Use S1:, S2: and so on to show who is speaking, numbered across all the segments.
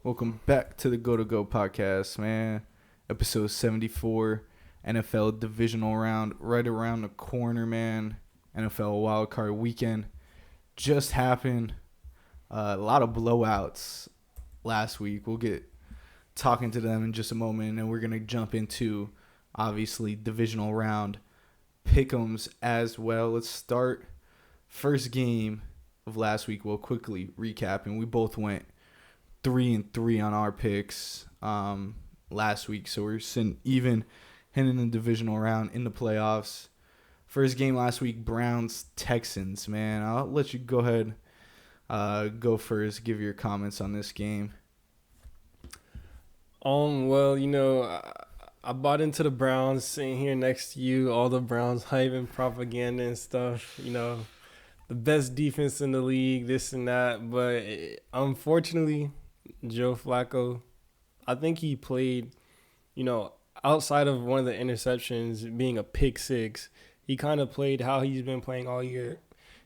S1: Welcome back to the Go to Go podcast, man. Episode 74, NFL Divisional Round, right around the corner, man. NFL Wildcard Weekend just happened. A lot of blowouts last week. We'll get talking to them in just a moment, and we're going to jump into, obviously, Divisional Round Pick'ems as well. Let's start first game of last week. We'll quickly recap, and we both went 3-3 on our picks last week, so we're sitting even heading in the divisional round in the playoffs. First game last week, Browns-Texans, man. I'll let you go ahead, go first, give your comments on this game.
S2: Well, I bought into the Browns sitting here next to you, all the Browns hype and propaganda and stuff, the best defense in the league, this and that, but unfortunately, Joe Flacco, I think he played, outside of one of the interceptions being a pick six, he kind of played how he's been playing all year.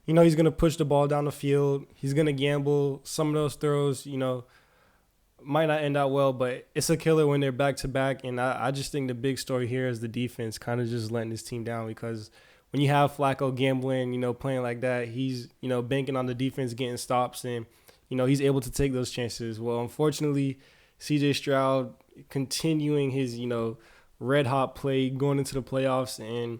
S2: He's going to push the ball down the field. He's going to gamble. Some of those throws, might not end out well, but it's a killer when they're back-to-back. And I just think the big story here is the defense kind of just letting this team down, because when you have Flacco gambling, playing like that, he's, banking on the defense getting stops, and he's able to take those chances. Well, unfortunately, C.J. Stroud continuing his, red-hot play going into the playoffs. And,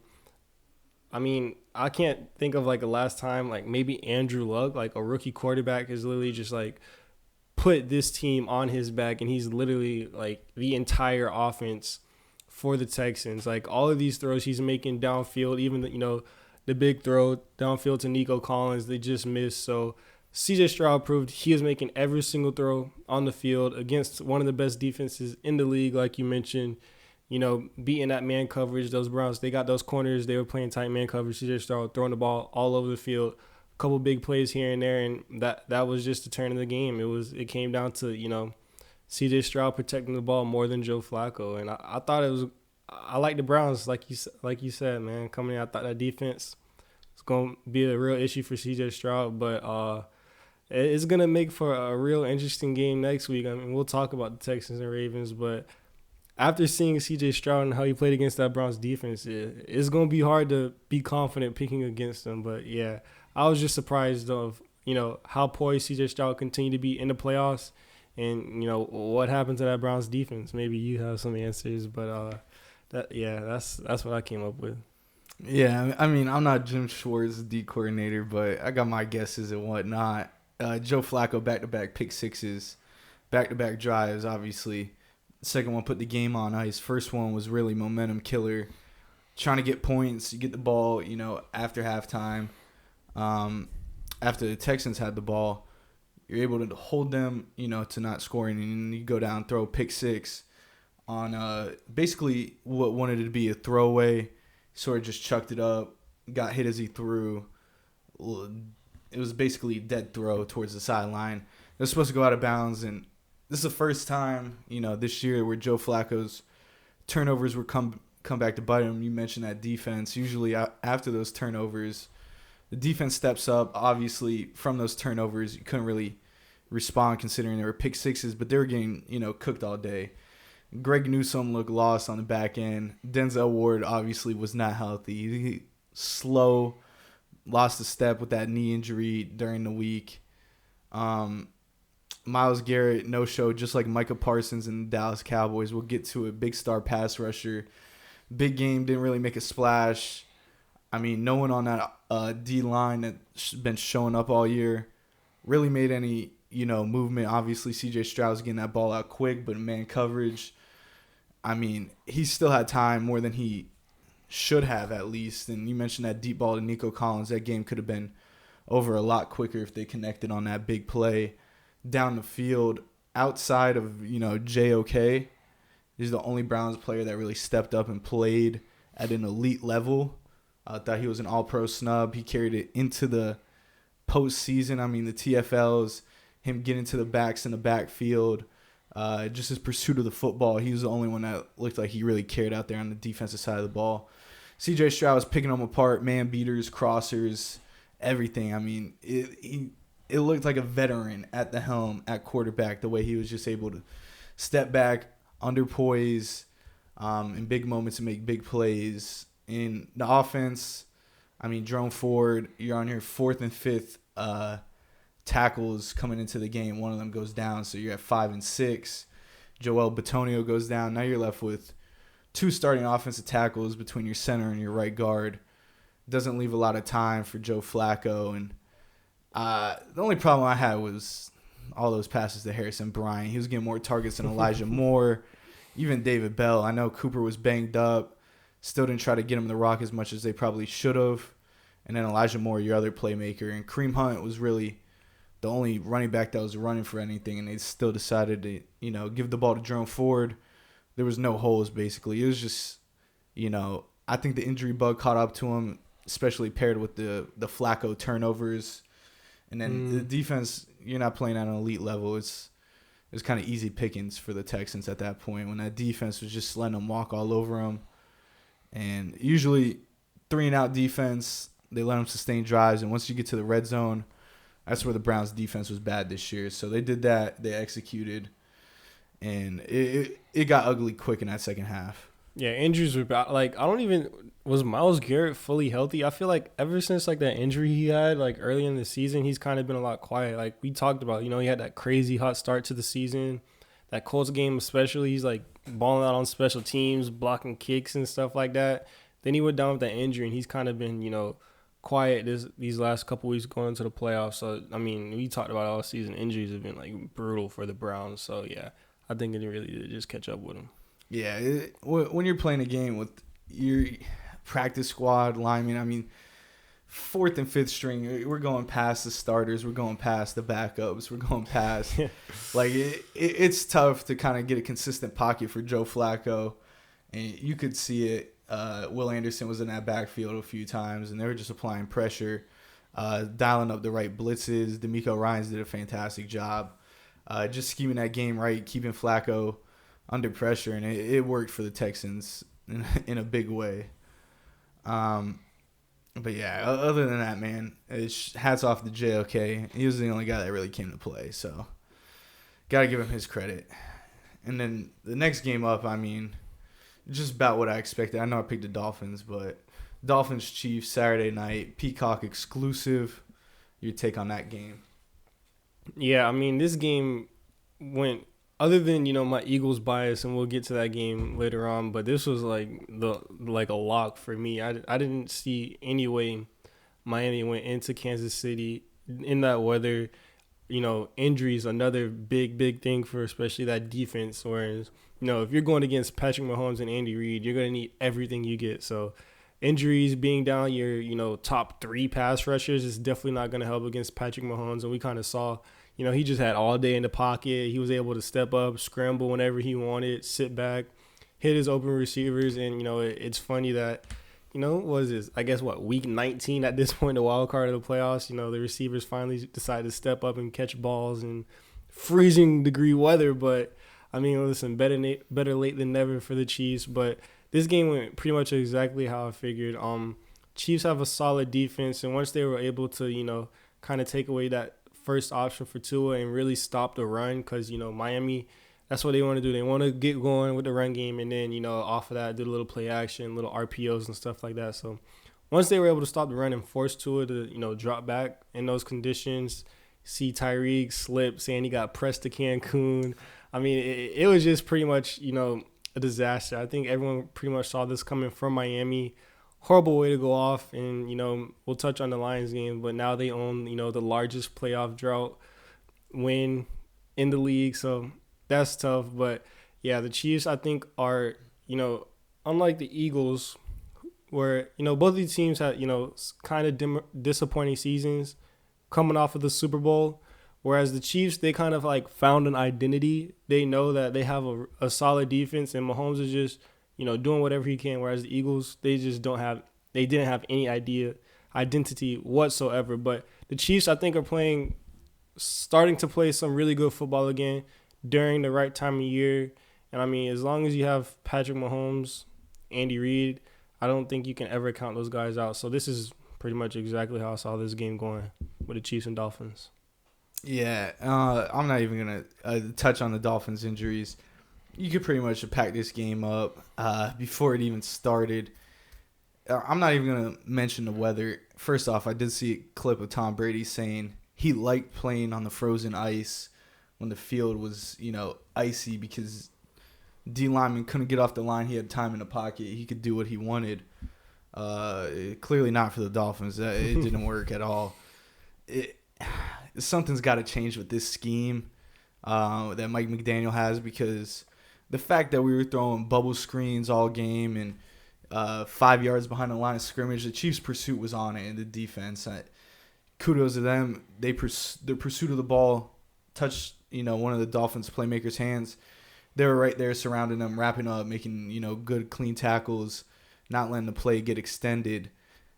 S2: I can't think of, a last time, maybe Andrew Luck, a rookie quarterback, is literally just, put this team on his back, and he's literally, the entire offense for the Texans. All of these throws he's making downfield, even, the big throw downfield to Nico Collins, they just missed. So, C.J. Stroud proved he is making every single throw on the field against one of the best defenses in the league, like you mentioned. Beating that man coverage, those Browns, they got those corners. They were playing tight man coverage. C.J. Stroud throwing the ball all over the field. A couple big plays here and there, and that was just the turn of the game. It came down to, C.J. Stroud protecting the ball more than Joe Flacco. And I thought it was – I like the Browns, like you said, man. Coming in, I thought that defense was going to be a real issue for C.J. Stroud, but it's going to make for a real interesting game next week. We'll talk about the Texans and Ravens, but after seeing C.J. Stroud and how he played against that Browns defense, it's going to be hard to be confident picking against them. But, yeah, I was just surprised of, how poised C.J. Stroud continued to be in the playoffs and, what happened to that Browns defense. Maybe you have some answers, but that's what I came up with.
S1: Yeah, I'm not Jim Schwartz, D coordinator, but I got my guesses and whatnot. Joe Flacco, back-to-back pick sixes, back-to-back drives, obviously. Second one put the game on ice. First one was really momentum killer. Trying to get points, you get the ball, after halftime. After the Texans had the ball, you're able to hold them, to not scoring, and you go down, throw a pick six on basically what wanted to be a throwaway. Sort of just chucked it up, got hit as he threw. It was basically a dead throw towards the sideline. It was supposed to go out of bounds, and this is the first time, this year where Joe Flacco's turnovers were come back to bite him. You mentioned that defense. Usually after those turnovers, the defense steps up. Obviously, from those turnovers, you couldn't really respond considering they were pick sixes, but they were getting, cooked all day. Greg Newsome looked lost on the back end. Denzel Ward obviously was not healthy. He slow, lost a step with that knee injury during the week. Myles Garrett, no-show, just like Micah Parsons and the Dallas Cowboys. We'll get to it. Big star pass rusher. Big game, didn't really make a splash. No one on that D-line that's been showing up all year really made any, movement. Obviously, C.J. Stroud's getting that ball out quick, but man coverage, he still had time more than he should have at least. And you mentioned that deep ball to Nico Collins. That game could have been over a lot quicker if they connected on that big play down the field. Outside of, JOK, he's the only Browns player that really stepped up and played at an elite level. I thought he was an all-pro snub. He carried it into the postseason. The TFLs, him getting to the backs in the backfield, just his pursuit of the football. He was the only one that looked like he really cared out there on the defensive side of the ball. C.J. Stroud was picking them apart, man beaters, crossers, everything. it looked like a veteran at the helm at quarterback, the way he was just able to step back, under poise, in big moments and make big plays. In the offense, I mean, Jerome Ford, you're on your fourth and fifth tackles coming into the game. One of them goes down, so you're at 5 and 6. Joel Bitonio goes down. Now you're left with 2 starting offensive tackles between your center and your right guard. Doesn't leave a lot of time for Joe Flacco. And the only problem I had was all those passes to Harrison Bryant. He was getting more targets than Elijah Moore, even David Bell. I know Cooper was banged up. Still didn't try to get him the rock as much as they probably should have. And then Elijah Moore, your other playmaker. And Kareem Hunt was really the only running back that was running for anything. And they still decided to, give the ball to Jerome Ford. There was no holes, basically. It was just, I think the injury bug caught up to him, especially paired with the Flacco turnovers. And then the defense, you're not playing at an elite level. It was kind of easy pickings for the Texans at that point when that defense was just letting them walk all over them. And usually 3-and-out defense, they let them sustain drives. And once you get to the red zone, that's where the Browns' defense was bad this year. So they did that. They executed. And it got ugly quick in that second half.
S2: Yeah, injuries were bad. Was Myles Garrett fully healthy? I feel like ever since that injury he had early in the season, he's kind of been a lot quiet. Like we talked about, he had that crazy hot start to the season. That Colts game especially, he's balling out on special teams, blocking kicks and stuff like that. Then he went down with that injury, and he's kind of been, quiet these last couple weeks going into the playoffs. So, I mean, we talked about all season injuries have been, brutal for the Browns. So, yeah, I think it really did just catch up with him.
S1: Yeah, when you're playing a game with your practice squad, linemen, I mean, 4th and 5th string, we're going past the starters, we're going past the backups, we're going past it's tough to kind of get a consistent pocket for Joe Flacco, and you could see it. Will Anderson was in that backfield a few times, and they were just applying pressure, dialing up the right blitzes. D'Amico Ryans did a fantastic job, just scheming that game right, keeping Flacco under pressure, and it worked for the Texans in a big way. But yeah, other than that, man, it's hats off to JOK. He was the only guy that really came to play, so got to give him his credit. And then the next game up, I mean, just about what I expected. I know I picked the Dolphins, but Dolphins-Chiefs Saturday night, Peacock exclusive. Your take on that game?
S2: Yeah, I mean, this game went, other than, my Eagles bias, and we'll get to that game later on, but this was a lock for me. I didn't see any way Miami went into Kansas City in that weather. Injuries, another big thing for especially that defense. Whereas, if you're going against Patrick Mahomes and Andy Reid, you're going to need everything you get. So injuries, being down your, top 3 pass rushers is definitely not going to help against Patrick Mahomes. And we kind of saw, he just had all day in the pocket. He was able to step up, scramble whenever he wanted, sit back, hit his open receivers. And, it's funny that, what was this? I guess, week 19 at this point, the wild card of the playoffs, the receivers finally decided to step up and catch balls in freezing degree weather. But, I mean, listen, better late than never for the Chiefs. But this game went pretty much exactly how I figured. Chiefs have a solid defense, and once they were able to, kind of take away that first option for Tua and really stop the run, because, Miami, that's what they want to do. They want to get going with the run game, and then, off of that, do a little play action, little RPOs and stuff like that. So once they were able to stop the run and force Tua to, drop back in those conditions, see Tyreek slip, saying he got pressed to Cancun. I mean, it was just pretty much, a disaster. I think everyone pretty much saw this coming from Miami. Horrible way to go off, and, we'll touch on the Lions game, but now they own, the largest playoff drought win in the league, so that's tough. But, yeah, the Chiefs, I think, are, unlike the Eagles, where, both of these teams had, kind of disappointing seasons coming off of the Super Bowl, whereas the Chiefs, they kind of, found an identity. They know that they have a solid defense, and Mahomes is just, doing whatever he can, whereas the Eagles, they didn't have any identity whatsoever. But the Chiefs, I think, are starting to play some really good football again during the right time of year. And, I mean, as long as you have Patrick Mahomes, Andy Reid, I don't think you can ever count those guys out. So this is pretty much exactly how I saw this game going with the Chiefs and Dolphins.
S1: Yeah, I'm not even gonna touch on the Dolphins' injuries. You could pretty much pack this game up before it even started. I'm not even gonna mention the weather. First off, I did see a clip of Tom Brady saying he liked playing on the frozen ice when the field was, icy because D lineman couldn't get off the line. He had time in the pocket. He could do what he wanted. Clearly not for the Dolphins. It didn't work at all. It, something's got to change with this scheme that Mike McDaniel has, because the fact that we were throwing bubble screens all game and 5 yards behind the line of scrimmage, the Chiefs' pursuit was on it in the defense. Kudos to them. Their pursuit of the ball touched one of the Dolphins playmakers' hands. They were right there surrounding them, wrapping up, making good clean tackles, not letting the play get extended.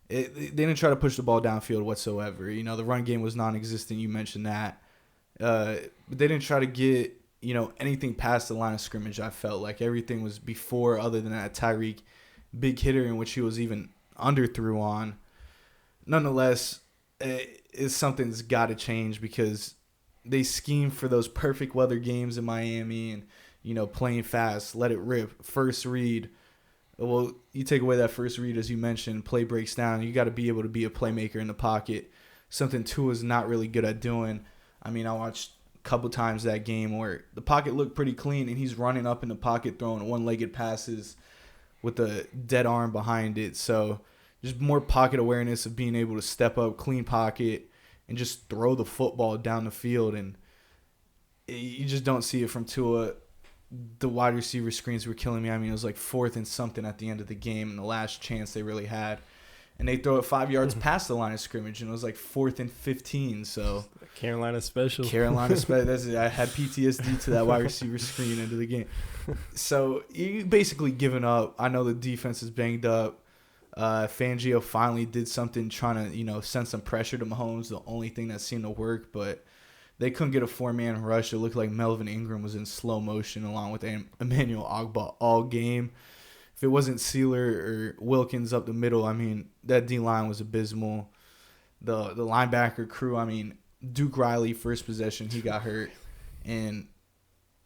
S1: They didn't try to push the ball downfield whatsoever. The run game was non-existent. You mentioned that. But they didn't try to get, anything past the line of scrimmage. I felt like everything was before, other than that Tyreek big hitter in which he was even underthrew on. Nonetheless, it's something that's got to change, because they scheme for those perfect weather games in Miami and, playing fast, let it rip, first read. Well, you take away that first read, as you mentioned, play breaks down. You got to be able to be a playmaker in the pocket, something Tua's not really good at doing. I watched a couple times that game where the pocket looked pretty clean, and he's running up in the pocket throwing one-legged passes with a dead arm behind it. So just more pocket awareness of being able to step up, clean pocket, and just throw the football down the field. And you just don't see it from Tua. The wide receiver screens were killing me. It was like 4th and something at the end of the game, and the last chance they really had. And they throw it 5 yards past the line of scrimmage, and it was like 4th and 15. So
S2: Carolina special.
S1: I had PTSD to that wide receiver screen into the game. So you basically given up. I know the defense is banged up. Fangio finally did something trying to, send some pressure to Mahomes, the only thing that seemed to work, but they couldn't get a 4-man rush. It looked like Melvin Ingram was in slow motion along with Emmanuel Ogbah all game. If it wasn't Sealer or Wilkins up the middle, that D-line was abysmal. The linebacker crew, Duke Riley, first possession, he got hurt, and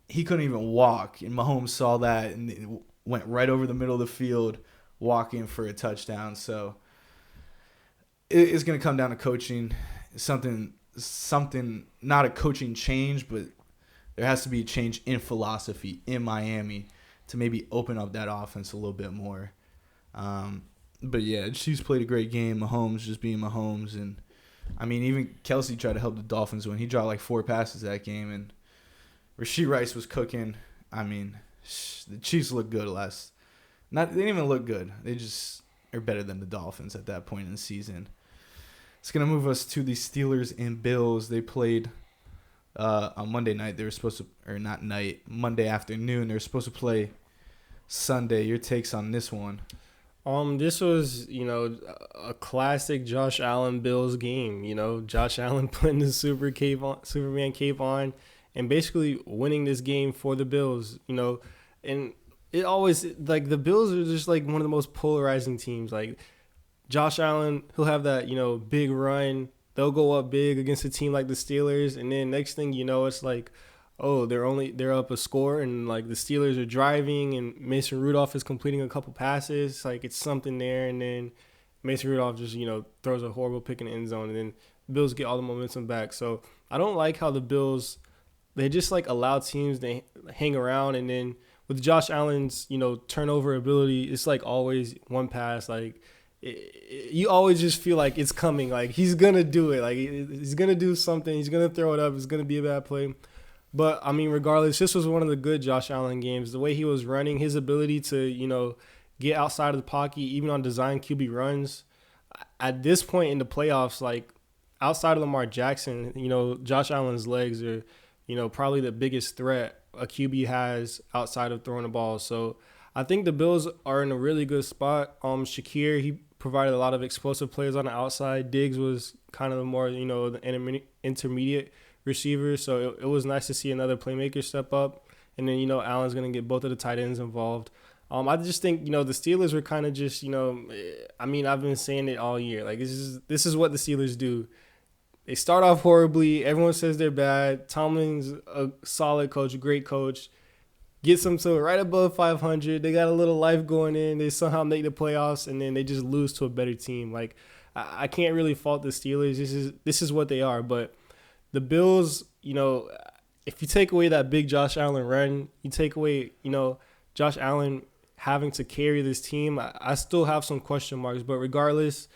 S1: he couldn't even walk. And Mahomes saw that and went right over the middle of the field, walking for a touchdown. So it's going to come down to coaching. Something, not a coaching change, but there has to be a change in philosophy in Miami to maybe open up that offense a little bit more. But yeah, Chiefs played a great game. Mahomes just being Mahomes. And even Kelsey tried to help the Dolphins win. He dropped like 4 passes that game, and Rashee Rice was cooking. The Chiefs looked good they didn't even look good. They just are better than the Dolphins at that point in the season. It's going to move us to the Steelers and Bills. They played on Monday night. They were supposed to, or not night, Monday afternoon. They were supposed to play Sunday. Your takes on this one?
S2: This was, a classic Josh Allen Bills game. Josh Allen putting the Superman cape on, and basically winning this game for the Bills. And it always, like, the Bills are just like one of the most polarizing teams. Like, Josh Allen, he'll have that, big run. They'll go up big against a team like the Steelers, and then next thing you know, it's like, oh, they're up a score, and like the Steelers are driving, and Mason Rudolph is completing a couple passes. Like, it's something there, and then Mason Rudolph just, throws a horrible pick in the end zone, and then the Bills get all the momentum back. So I don't like how the Bills, they just like allow teams to hang around, and then with Josh Allen's, turnover ability, it's like always one pass, like, you always just feel like it's coming. Like, he's going to do it. Like, he's going to do something. He's going to throw it up. It's going to be a bad play. But, regardless, this was one of the good Josh Allen games. The way he was running, his ability to, get outside of the pocket, even on design QB runs. At this point in the playoffs, like, outside of Lamar Jackson, Josh Allen's legs are, probably the biggest threat a QB has outside of throwing the ball. So I think the Bills are in a really good spot. Shakir, he provided a lot of explosive plays on the outside. Diggs was kind of the more, the intermediate receiver. So it was nice to see another playmaker step up. And then, Allen's going to get both of the tight ends involved. I just think, the Steelers were kind of just, I've been saying it all year. Like, this is what the Steelers do. They start off horribly. Everyone says they're bad. Tomlin's a solid coach, a great coach. Gets them to right above 500. They got a little life going in. They somehow make the playoffs, and then they just lose to a better team. Like, I can't really fault the Steelers. This is what they are. But the Bills, if you take away that big Josh Allen run, you take away, Josh Allen having to carry this team, I still have some question marks. But regardless,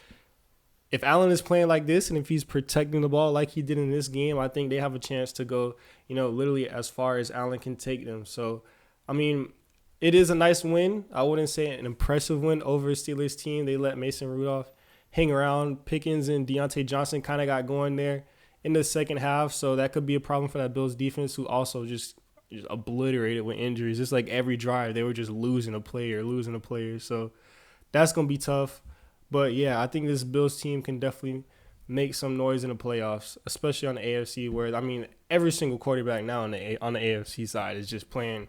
S2: if Allen is playing like this and if he's protecting the ball like he did in this game, I think they have a chance to go, literally as far as Allen can take them. So, I mean, it is a nice win. I wouldn't say an impressive win over a Steelers team. They let Mason Rudolph hang around. Pickens and Deontay Johnson kind of got going there in the second half, so that could be a problem for that Bills defense, who also just obliterated with injuries. It's like every drive they were just losing a player. So that's going to be tough. But, yeah, I think this Bills team can definitely make some noise in the playoffs, especially on the AFC where, I mean, every single quarterback now on the AFC side is just playing,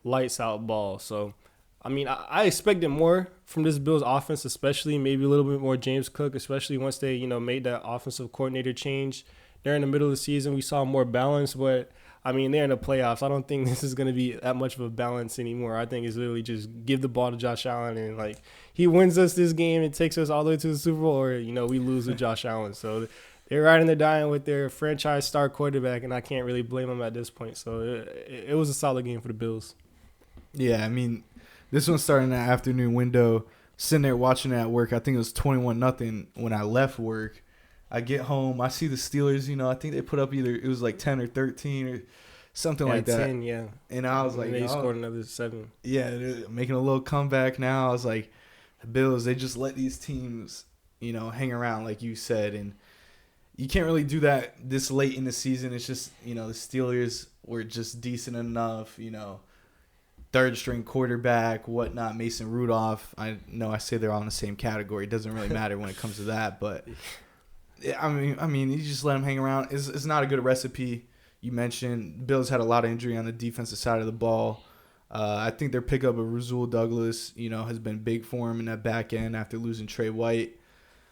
S2: lights out ball. So, I mean, I expected more from this Bills offense, especially maybe a little bit more James Cook, especially once they, made that offensive coordinator change during the middle of the season. We saw more balance, but I mean, they're in the playoffs. I don't think this is going to be that much of a balance anymore. I think it's literally just give the ball to Josh Allen and, like, he wins us this game and takes us all the way to the Super Bowl, or, we lose with Josh Allen. So they're riding the dying with their franchise star quarterback, and I can't really blame them at this point. So it was a solid game for the Bills.
S1: Yeah, I mean, this one started in the afternoon window. Sitting there watching it at work. I think it was 21-0 when I left work. I get home. I see the Steelers. I think they put up it was like 10 or 13 or something like that.
S2: 10, yeah.
S1: And I was like,
S2: they scored another 7.
S1: Yeah, they're making a little comeback now. I was like, the Bills, they just let these teams, hang around like you said. And you can't really do that this late in the season. It's just, the Steelers were just decent enough, third string quarterback, whatnot, Mason Rudolph. I know I say they're all in the same category. It doesn't really matter when it comes to that, but I mean, you just let them hang around. It's not a good recipe. You mentioned Bills had a lot of injury on the defensive side of the ball. I think their pickup of Rasul Douglas, has been big for him in that back end after losing Trey White.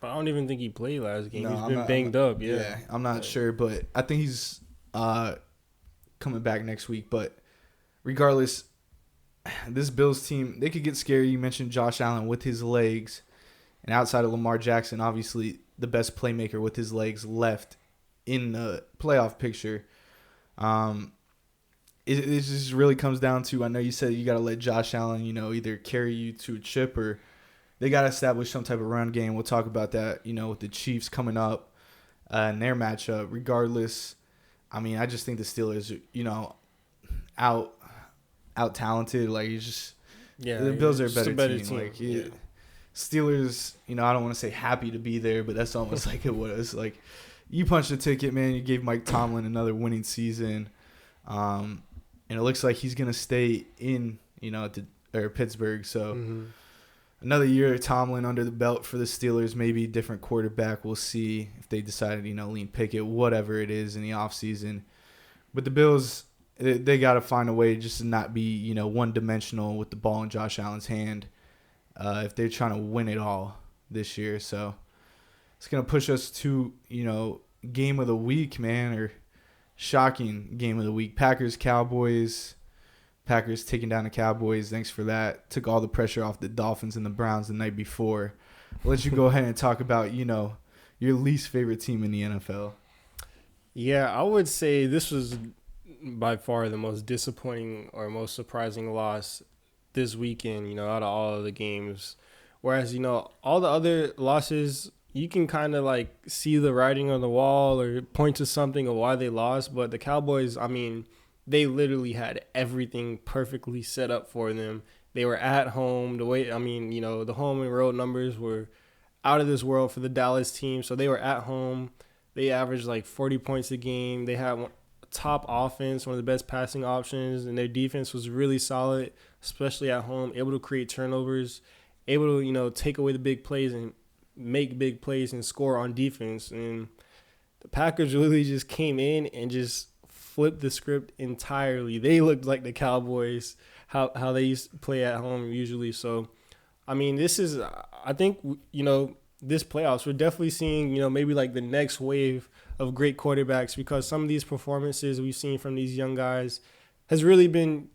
S2: I don't even think he played last game.
S1: No,
S2: He's been banged up.
S1: Yeah, I'm not sure, but I think he's coming back next week. But regardless, this Bills team, they could get scary. You mentioned Josh Allen with his legs. And outside of Lamar Jackson, obviously the best playmaker with his legs left in the playoff picture. It just really comes down to, I know you said you got to let Josh Allen, either carry you to a chip or they got to establish some type of run game. We'll talk about that, with the Chiefs coming up in their matchup. Regardless, I mean, I just think the Steelers, out talented. Like, it's just, the Bills are a better team. Like, Steelers, I don't want to say happy to be there, but that's almost like it was. Like, you punched the ticket, man. You gave Mike Tomlin another winning season. And it looks like he's going to stay in, Pittsburgh. So another year of Tomlin under the belt for the Steelers, maybe a different quarterback. We'll see if they decided, lean Pickett, whatever it is in the offseason. But the Bills, they got to find a way just to not be, one-dimensional with the ball in Josh Allen's hand if they're trying to win it all this year. So it's going to push us to, game of the week, man, or shocking game of the week. Packers-Cowboys. Packers taking down the Cowboys. Thanks for that. Took all the pressure off the Dolphins and the Browns the night before. I'll let you go ahead and talk about, your least favorite team in the NFL.
S2: Yeah, I would say this was by far the most disappointing or most surprising loss this weekend, out of all of the games. Whereas, all the other losses, you can kind of like see the writing on the wall or point to something of why they lost. But the Cowboys, I mean, they literally had everything perfectly set up for them. They were at home. The home and road numbers were out of this world for the Dallas team. So they were at home. They averaged like 40 points a game. They had top offense, one of the best passing options, and their defense was really solid, especially at home, able to create turnovers, able to, take away the big plays and make big plays and score on defense. And the Packers really just came in and just flipped the script entirely. They looked like the Cowboys, how they used to play at home usually. So, I mean, this is, I think, this playoffs. We're definitely seeing, maybe like the next wave of great quarterbacks, because some of these performances we've seen from these young guys has really been,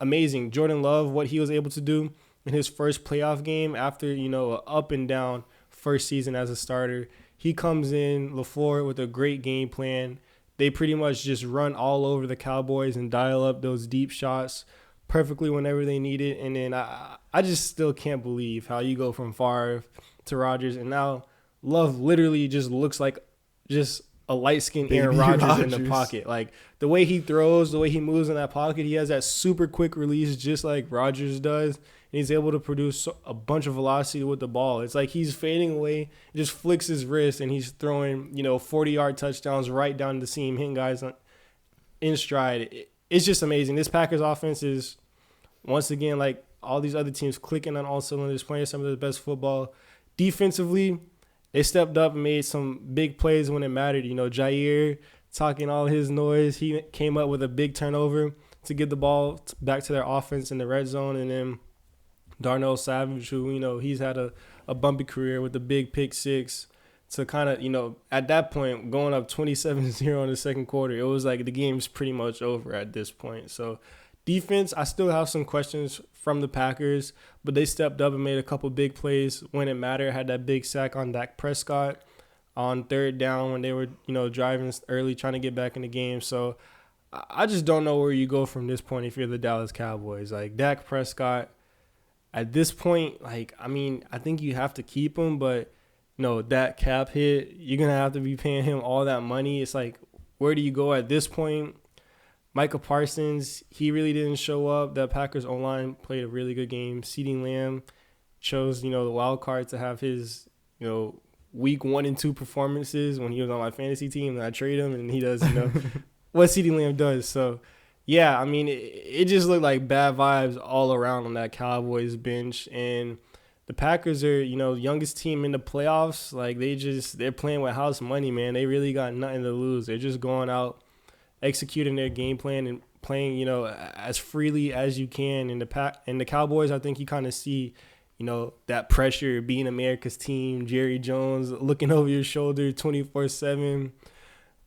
S2: amazing. Jordan Love, what he was able to do in his first playoff game after, a up and down first season as a starter. He comes in, LaFleur, with a great game plan. They pretty much just run all over the Cowboys and dial up those deep shots perfectly whenever they need it. And then I just still can't believe how you go from Favre to Rodgers, and now Love literally just looks like just a light-skinned Aaron Rodgers in the pocket. Like, the way he throws, the way he moves in that pocket, he has that super quick release just like Rodgers does, and he's able to produce a bunch of velocity with the ball. It's like he's fading away, just flicks his wrist, and he's throwing, 40-yard touchdowns right down the seam, hitting guys in stride. It's just amazing. This Packers offense is, once again, like all these other teams, clicking on all cylinders, playing some of the best football. Defensively, they stepped up and made some big plays when it mattered. Jair talking all his noise. He came up with a big turnover to get the ball back to their offense in the red zone. And then Darnell Savage, who, he's had a bumpy career with the big pick six to kind of, at that point, going up 27-0 in the second quarter, it was like the game's pretty much over at this point. So defense, I still have some questions from the Packers, but they stepped up and made a couple big plays when it mattered. Had that big sack on Dak Prescott on third down when they were, driving early, trying to get back in the game. So I just don't know where you go from this point if you're the Dallas Cowboys. Like, Dak Prescott, at this point, I think you have to keep him, but, that cap hit, you're going to have to be paying him all that money. It's like, where do you go at this point? Micah Parsons, he really didn't show up. The Packers O-line played a really good game. CeeDee Lamb chose, the wild card to have his, week 1 and 2 performances when he was on my fantasy team, and I trade him, and he does, what CeeDee Lamb does. So, yeah, it just looked like bad vibes all around on that Cowboys bench. And the Packers are, youngest team in the playoffs. Like, they're playing with house money, man. They really got nothing to lose. They're just going out, executing their game plan and playing, as freely as you can. And the Cowboys, I think you kind of see, that pressure, being America's team, Jerry Jones looking over your shoulder 24/7.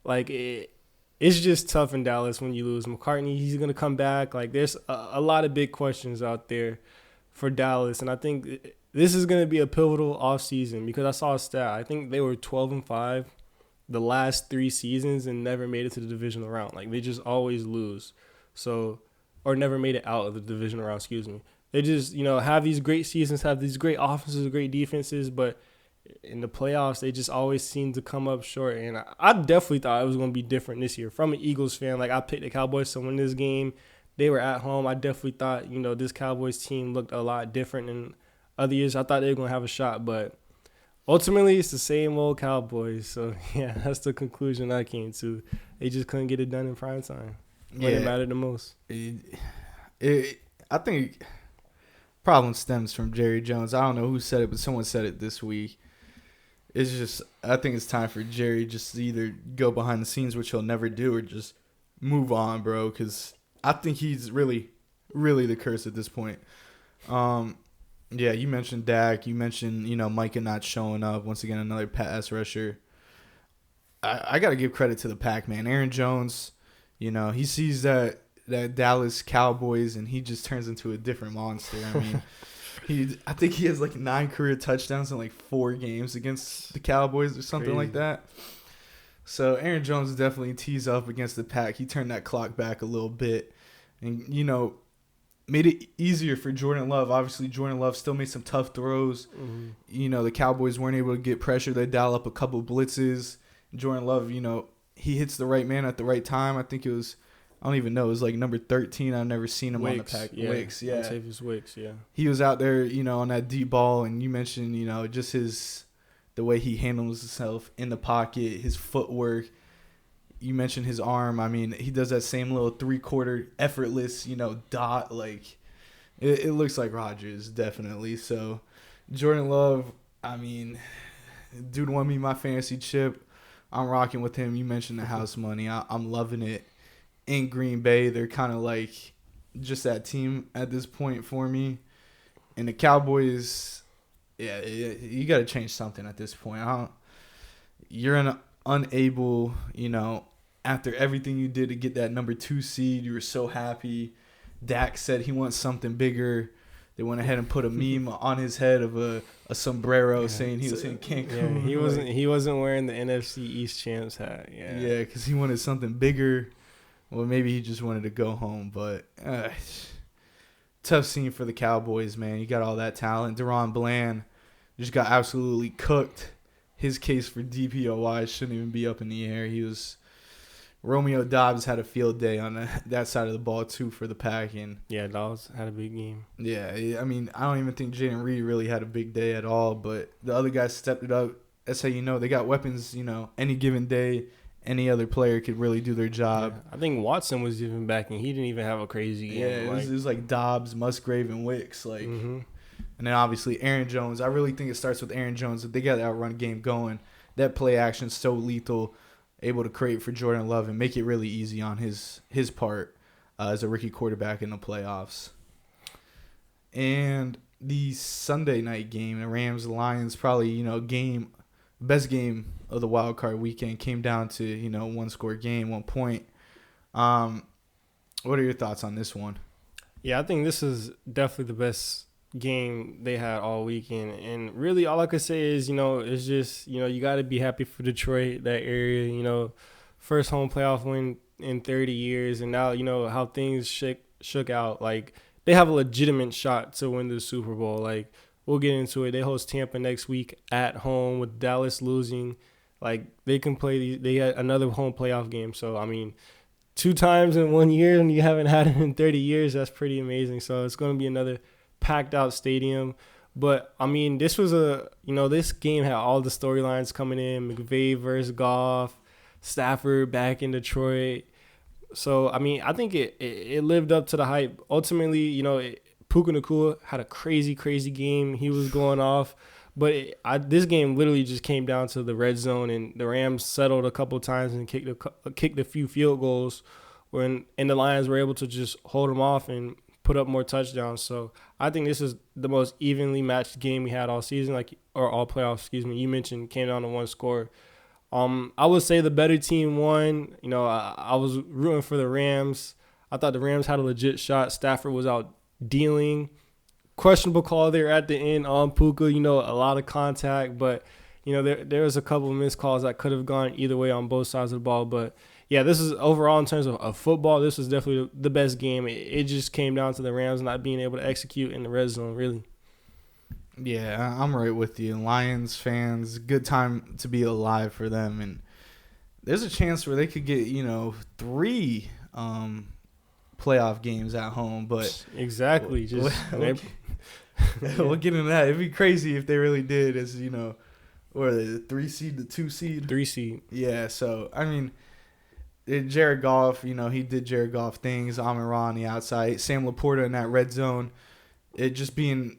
S2: Like, it's just tough in Dallas when you lose McCartney. He's going to come back. Like, there's a lot of big questions out there for Dallas. And I think this is going to be a pivotal offseason, because I saw a stat. I think they were 12-5 the last 3 seasons and never made it to the divisional round. Like, they just always lose. So, or never made it out of the divisional round, excuse me. They just, have these great seasons, have these great offenses, great defenses, but in the playoffs, they just always seem to come up short. And I definitely thought it was going to be different this year. From an Eagles fan, like, I picked the Cowboys to win this game. They were at home. I definitely thought, this Cowboys team looked a lot different than other years. I thought they were going to have a shot, but ultimately, it's the same old Cowboys. So, yeah, that's the conclusion I came to. They just couldn't get it done in prime time when it mattered the most.
S1: I think problem stems from Jerry Jones. I don't know who said it, but someone said it this week. It's just, I think it's time for Jerry just to either go behind the scenes, which he'll never do, or just move on, bro, because I think he's really, really the curse at this point. Yeah, you mentioned Dak. You mentioned, Micah not showing up. Once again, another pass rusher. I got to give credit to the pack, man. Aaron Jones, he sees that Dallas Cowboys, and he just turns into a different monster. I think he has like 9 career touchdowns in like 4 games against the Cowboys or something like that. So Aaron Jones definitely tees up against the pack. He turned that clock back a little bit, and made it easier for Jordan Love. Obviously, Jordan Love still made some tough throws. Mm-hmm. The Cowboys weren't able to get pressure. They dial up a couple blitzes. Jordan Love, he hits the right man at the right time. I think it was, I don't even know, it was like number 13. I've never seen him on the pack.
S2: Yeah.
S1: Wicks, yeah.
S2: Wicks, yeah.
S1: He was out there, on that deep ball, and you mentioned, just the way he handles himself in the pocket, his footwork. You mentioned his arm. He does that same little 3/4 effortless, dot. Like, it looks like Rodgers, definitely. So, Jordan Love, dude won me my fantasy chip. I'm rocking with him. You mentioned the house money. I'm loving it. In Green Bay, they're kind of like just that team at this point for me. And the Cowboys, Yeah, you got to change something at this point. You're unable, after everything you did to get that number 2 seed, you were so happy. Dak said he wants something bigger. They went ahead and put a meme on his head of a sombrero saying he was in Cancun.
S2: Yeah, he wasn't wearing the NFC East champs hat.
S1: Yeah, because he wanted something bigger. Well, maybe he just wanted to go home, but tough scene for the Cowboys, man. You got all that talent. Deron Bland just got absolutely cooked. His case for DPOY shouldn't even be up in the air. Romeo Dobbs had a field day on that side of the ball, too, for the Pack. And
S2: yeah, Dobbs had a big game.
S1: Yeah, I mean, I don't even think Jaden Reed really had a big day at all, but the other guys stepped it up. That's how you know they got weapons, any given day. Any other player could really do their job.
S2: Yeah, I think Watson was even back, and he didn't even have a crazy game.
S1: Yeah, it was like Dobbs, Musgrave, and Wicks. And then obviously Aaron Jones. I really think it starts with Aaron Jones. If they got that outrun game going, that play action's so lethal, able to create for Jordan Love and make it really easy on his part as a rookie quarterback in the playoffs. And the Sunday night game, the Rams-Lions, probably, best game of the wild card weekend, came down to, one score game, 1 point. What are your thoughts on this one?
S2: Yeah, I think this is definitely the best game they had all weekend. And really all I could say is, it's just, you got to be happy for Detroit, that area, first home playoff win in 30 years. And now, how things shook out. Like, they have a legitimate shot to win the Super Bowl. Like, we'll get into it. They host Tampa next week at home with Dallas losing. Like, they can play. They had another home playoff game. So, I mean, 2 times in 1 year and you haven't had it in 30 years, that's pretty amazing. So, it's going to be another packed out stadium. But, I mean, this was this game had all the storylines coming in. McVay versus Goff, Stafford back in Detroit. So, I mean, I think it lived up to the hype. Ultimately, Puka Nacua had a crazy, crazy game. He was going off. But this game literally just came down to the red zone, and the Rams settled a couple times and kicked a few field goals, and the Lions were able to just hold them off and put up more touchdowns. So I think this is the most evenly matched game we had all season, or all playoffs, excuse me. You mentioned came down to 1 score. I would say the better team won. I was rooting for the Rams. I thought the Rams had a legit shot. Stafford was out dealing. Questionable call there at the end on Puka. A lot of contact, but there was a couple of missed calls that could have gone either way on both sides of the ball. But yeah, this is overall in terms of football, this was definitely the best game. It just came down to the Rams not being able to execute in the red zone, really.
S1: Yeah, I'm right with you. Lions fans, good time to be alive for them. And there's a chance where they could get, 3 playoff games at home. But
S2: exactly.
S1: We'll get into that. It'd be crazy if they really did as, or the 3 seed, the 2 seed.
S2: 3 seed.
S1: Yeah, so, I mean, Jared Goff, he did Jared Goff things. Amon-Ra on the outside. Sam Laporta in that red zone. It just being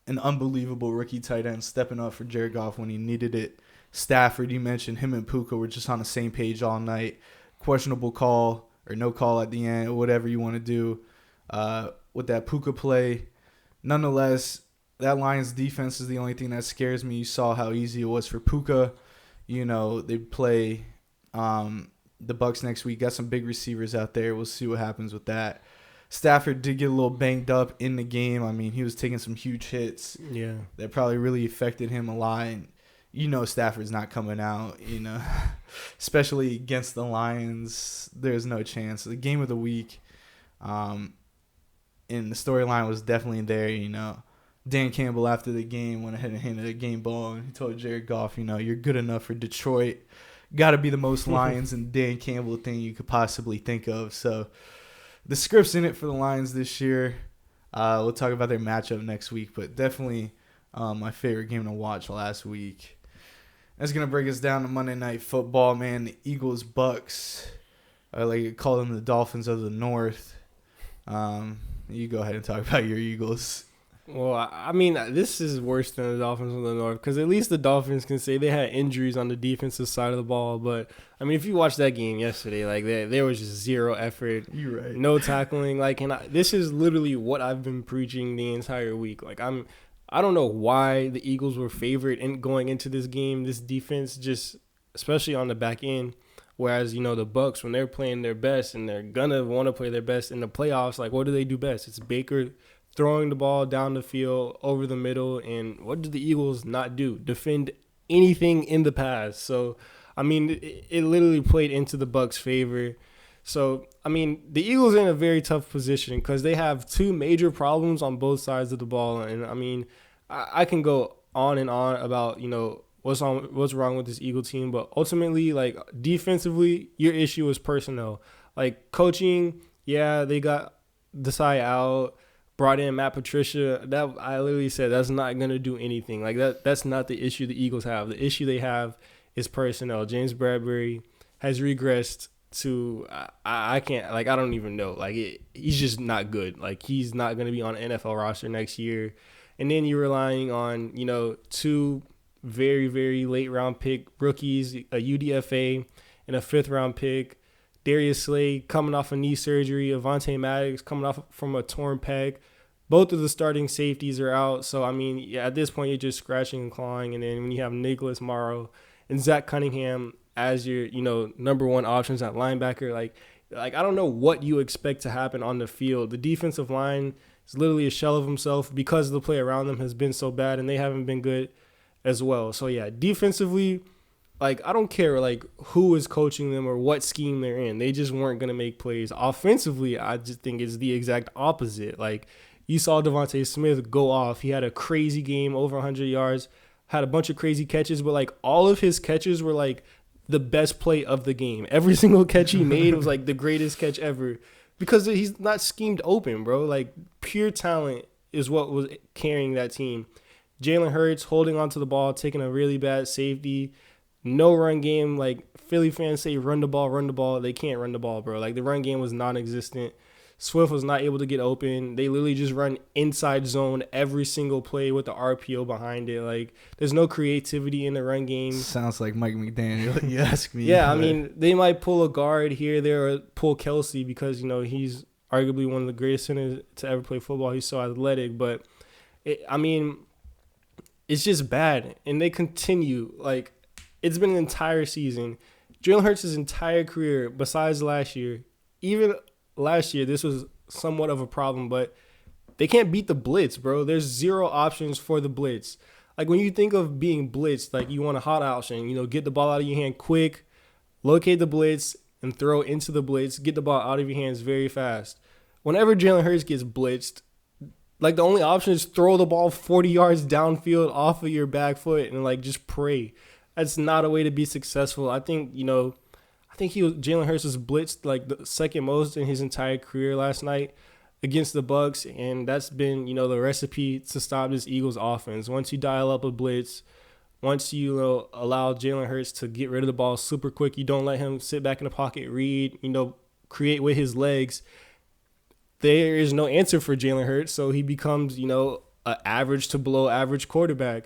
S1: an unbelievable rookie tight end stepping up for Jared Goff when he needed it. Stafford, you mentioned him and Puka were just on the same page all night. Questionable call or no call at the end, whatever you want to do with that Puka play. Nonetheless, that Lions defense is the only thing that scares me. You saw how easy it was for Puka. They play the Bucs next week. Got some big receivers out there. We'll see what happens with that. Stafford did get a little banged up in the game. I mean, he was taking some huge hits.
S2: Yeah.
S1: That probably really affected him a lot. And Stafford's not coming out, especially against the Lions. There's no chance. The game of the week, and the storyline was definitely there, Dan Campbell after the game went ahead and handed a game ball, and he told Jared Goff, you're good enough for Detroit. Got to be the most Lions and Dan Campbell thing you could possibly think of. So the script's in it for the Lions this year. We'll talk about their matchup next week, but definitely my favorite game to watch last week. That's going to break us down to Monday Night Football, man. The Eagles-Bucks. I like to call them the Dolphins of the North. You go ahead and talk about your Eagles.
S2: Well, I mean, this is worse than the Dolphins of the North because at least the Dolphins can say they had injuries on the defensive side of the ball. But, I mean, if you watch that game yesterday, there was just zero effort.
S1: You're right.
S2: No tackling. This is literally what I've been preaching the entire week. I don't know why the Eagles were favored in going into this game. This defense just, especially on the back end, whereas, the Bucs, when they're playing their best and they're gonna want to play their best in the playoffs, like, what do they do best? It's Baker throwing the ball down the field over the middle, and what do the Eagles not do? Defend anything in the pass. So, I mean, it literally played into the Bucs' favor. So, I mean, the Eagles are in a very tough position because they have two major problems on both sides of the ball. And, I mean, I can go on and on about, what's wrong with this Eagle team. But ultimately, like, defensively, your issue is personnel. Like, coaching, yeah, they got Desai out, brought in Matt Patricia. That I literally said that's not going to do anything. Like, that's not the issue the Eagles have. The issue they have is personnel. James Bradbury has regressed to I can't, like, I don't even know. Like, he's just not good. Like, he's not going to be on an NFL roster next year. And then you're relying on, two very, very late round pick rookies, a UDFA and a 5th round pick. Darius Slay coming off a knee surgery, Avonte Maddox coming off from a torn pec. Both of the starting safeties are out. So, I mean, yeah, at this point, you're just scratching and clawing. And then when you have Nicholas Morrow and Zach Cunningham as your, number one options at linebacker, like I don't know what you expect to happen on the field. The defensive line is literally a shell of himself because the play around them has been so bad, and they haven't been good as well. So, yeah, defensively, like, I don't care, like, who is coaching them or what scheme they're in. They just weren't going to make plays. Offensively, I just think it's the exact opposite. Like, you saw Devontae Smith go off. He had a crazy game, over 100 yards, had a bunch of crazy catches, but, like, all of his catches were, like, the best play of the game. Every single catch he made was, like, the greatest catch ever because he's not schemed open, bro. Like, pure talent is what was carrying that team. Jalen Hurts holding onto the ball, taking a really bad safety. No run game. Like, Philly fans say run the ball. They can't run the ball, bro. Like, the run game was non-existent. Swift was not able to get open. They literally just run inside zone every single play with the RPO behind it. Like, there's no creativity in the run game.
S1: Sounds like Mike McDaniel. You ask me.
S2: Yeah, I mean, they might pull a guard here, there, or pull Kelsey because, he's arguably one of the greatest centers to ever play football. He's so athletic. But, it's just bad. And they continue. Like, it's been an entire season. Jalen Hurts' entire career, besides last year, even last year, this was somewhat of a problem, but they can't beat the blitz, bro. There's zero options for the blitz. Like, when you think of being blitzed, like, you want a hot option, get the ball out of your hand quick, locate the blitz, and throw into the blitz, get the ball out of your hands very fast. Whenever Jalen Hurts gets blitzed, like, the only option is throw the ball 40 yards downfield off of your back foot and, like, just pray. That's not a way to be successful. I think Jalen Hurts was blitzed like the second most in his entire career last night against the Bucs, and that's been, the recipe to stop this Eagles offense. Once you dial up a blitz, once you allow Jalen Hurts to get rid of the ball super quick, you don't let him sit back in the pocket, read, create with his legs. There is no answer for Jalen Hurts, so he becomes, an average to below average quarterback.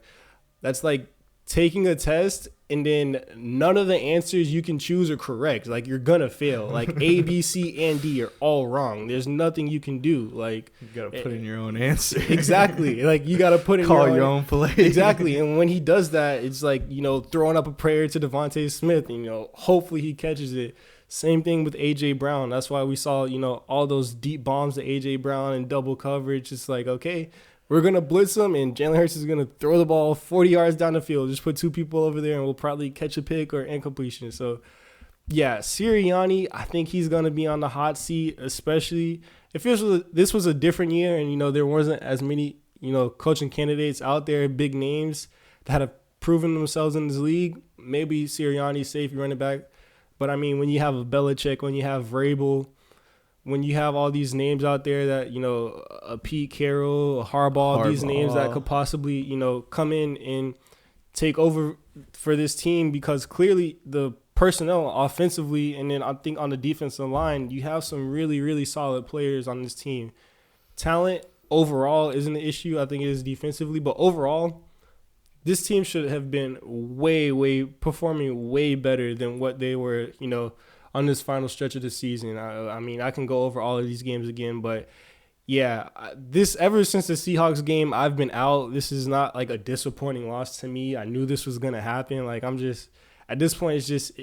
S2: That's like taking a test and then none of the answers you can choose are correct. Like, you're gonna fail. Like, A, B, C, and D are all wrong. There's nothing you can do. Like,
S1: you gotta put in your own answer.
S2: Exactly. Like, you gotta put in
S1: your own play.
S2: Exactly. And when he does that, it's like, throwing up a prayer to Devontae Smith. And, hopefully he catches it. Same thing with A.J. Brown. That's why we saw, all those deep bombs to A.J. Brown and double coverage. It's like, okay, we're going to blitz him, and Jalen Hurts is going to throw the ball 40 yards down the field. Just put two people over there, and we'll probably catch a pick or incompletion. So, yeah, Sirianni, I think he's going to be on the hot seat, especially if this was a different year and, there wasn't as many, coaching candidates out there, big names that have proven themselves in this league. Maybe Sirianni's safe running back. But, I mean, when you have a Belichick, when you have Vrabel, when you have all these names out there that, a Pete Carroll, a Harbaugh, these names that could possibly, come in and take over for this team, because clearly the personnel offensively, and then I think on the defensive line, you have some really, really solid players on this team. Talent overall isn't an issue. I think it is defensively, but overall, this team should have been performing way better than what they were, on this final stretch of the season. I mean, I can go over all of these games again, but Yeah, this ever since the Seahawks game, I've been out. This is not like a disappointing loss to me. I knew this was gonna happen. Like I'm just at this point, it's just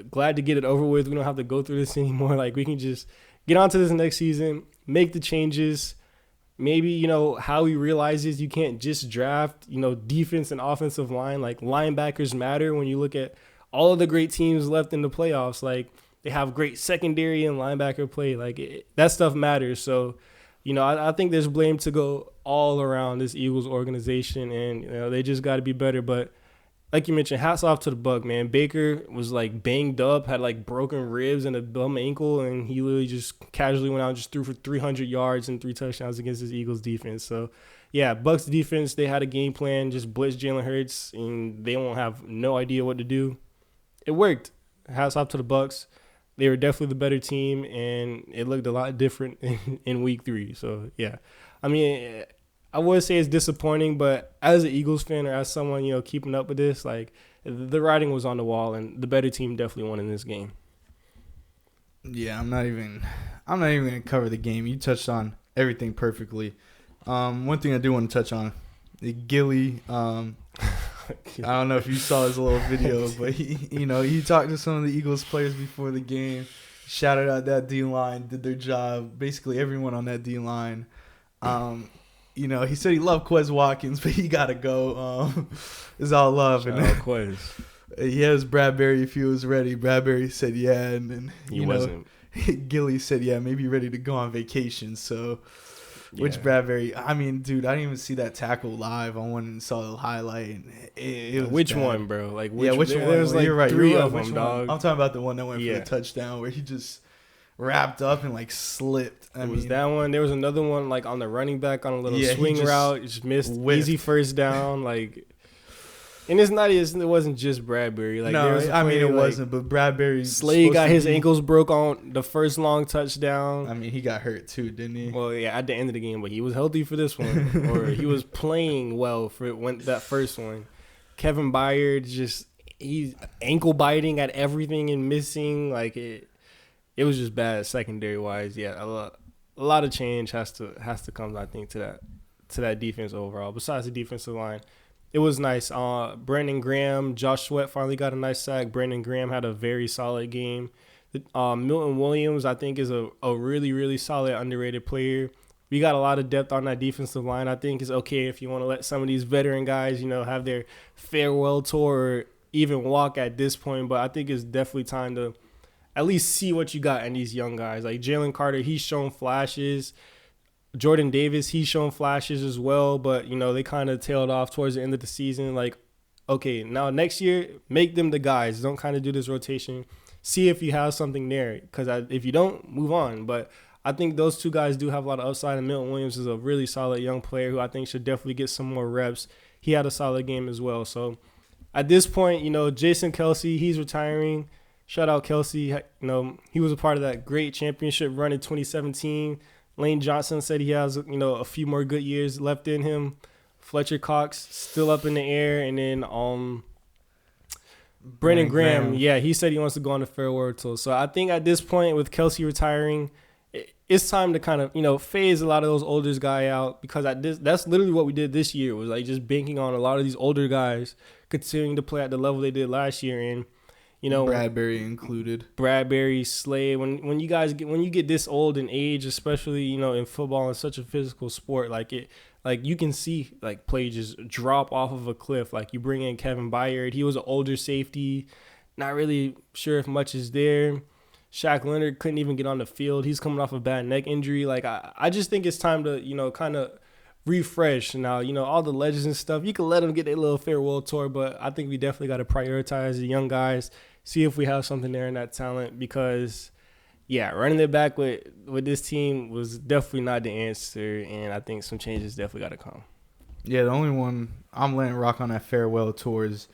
S2: glad to get it over with. We don't have to go through this anymore. Like we can just get on to this next season, make the changes. Maybe Howie realizes you can't just draft defense and offensive line. Like linebackers matter when you look at all of the great teams left in the playoffs. Like they have great secondary and linebacker play. Like that stuff matters. So. I think there's blame to go all around this Eagles organization, and they just got to be better. But like you mentioned, hats off to the Buck, man. Baker was like banged up, had like broken ribs and a bum ankle, and he literally just casually went out and just threw for 300 yards and 3 touchdowns against this Eagles defense. So, yeah, Bucks defense, they had a game plan, just blitz Jalen Hurts, and they won't have no idea what to do. It worked. Hats off to the Bucks. They were definitely the better team, and it looked a lot different in week 3. So, yeah. I mean, I would say it's disappointing, but as an Eagles fan or as someone, keeping up with this, like, the writing was on the wall, and the better team definitely won in this game.
S1: Yeah, I'm not even going to cover the game. You touched on everything perfectly. One thing I do want to touch on, Gilly, I don't know if you saw his little video, but he talked to some of the Eagles players before the game, shouted out that D-line, did their job, basically everyone on that D-line. He said he loved Quez Watkins, but he got to go. It's all love.
S2: Shout out Quez.
S1: He asked Bradbury if he was ready. Bradbury said yeah, and then
S2: he wasn't.
S1: Gilly said yeah, maybe ready to go on vacation, so... Yeah. Which Bradbury, I mean, dude, I didn't even see that tackle live. I went and saw the highlight. And it was
S2: which
S1: bad.
S2: One, bro? Like
S1: which one?
S2: There's like
S1: you're right.
S2: 3
S1: you're
S2: of
S1: right.
S2: them, dog.
S1: I'm talking about the one that went for the touchdown where he just wrapped up and like slipped.
S2: It was that one. There was another one like on the running back on a little swing route. Just missed easy first down. Like. And it wasn't just Bradbury. Like,
S1: no, it wasn't. But Bradbury,
S2: Slade got his ankles broke on the first long touchdown.
S1: I mean, he got hurt too, didn't he?
S2: Well, yeah, at the end of the game, but he was healthy for this one, or he was playing well for that first one. Kevin Byard he's ankle biting at everything and missing. Like it was just bad secondary wise. Yeah, a lot of change has to come, I think, to that defense overall. Besides the defensive line. It was nice. Brandon Graham, Josh Sweat finally got a nice sack. Brandon Graham had a very solid game. Milton Williams, I think, is a really, really solid, underrated player. We got a lot of depth on that defensive line. I think it's okay if you want to let some of these veteran guys, have their farewell tour or even walk at this point. But I think it's definitely time to at least see what you got in these young guys. Like Jalen Carter, he's shown flashes. Jordan Davis, he's shown flashes as well, but, they kind of tailed off towards the end of the season. Like, okay, now next year, make them the guys. Don't kind of do this rotation. See if you have something there, because if you don't, move on. But I think those 2 guys do have a lot of upside, and Milton Williams is a really solid young player who I think should definitely get some more reps. He had a solid game as well. So at this point, Jason Kelce, he's retiring. Shout out Kelce. He was a part of that great championship run in 2017. Lane Johnson said he has, a few more good years left in him. Fletcher Cox still up in the air. And then Brandon Graham, yeah, he said he wants to go on the farewell tour. So I think at this point with Kelce retiring, it's time to kind of, phase a lot of those older guys out, because that's literally what we did this year, was like just banking on a lot of these older guys continuing to play at the level they did last year. And
S1: Bradbury included.
S2: Bradbury, Slade. When you get this old in age, especially in football, and such a physical sport, like you can see like play just drop off of a cliff. Like you bring in Kevin Byard, he was an older safety, not really sure if much is there. Shaq Leonard couldn't even get on the field. He's coming off a bad neck injury. Like I just think it's time to kind of refresh now. All the legends and stuff, you can let them get their little farewell tour, but I think we definitely got to prioritize the young guys, see if we have something there in that talent, because running it back with this team was definitely not the answer, and I think some changes definitely got to come. Yeah,
S1: the only one I'm letting rock on that farewell tour is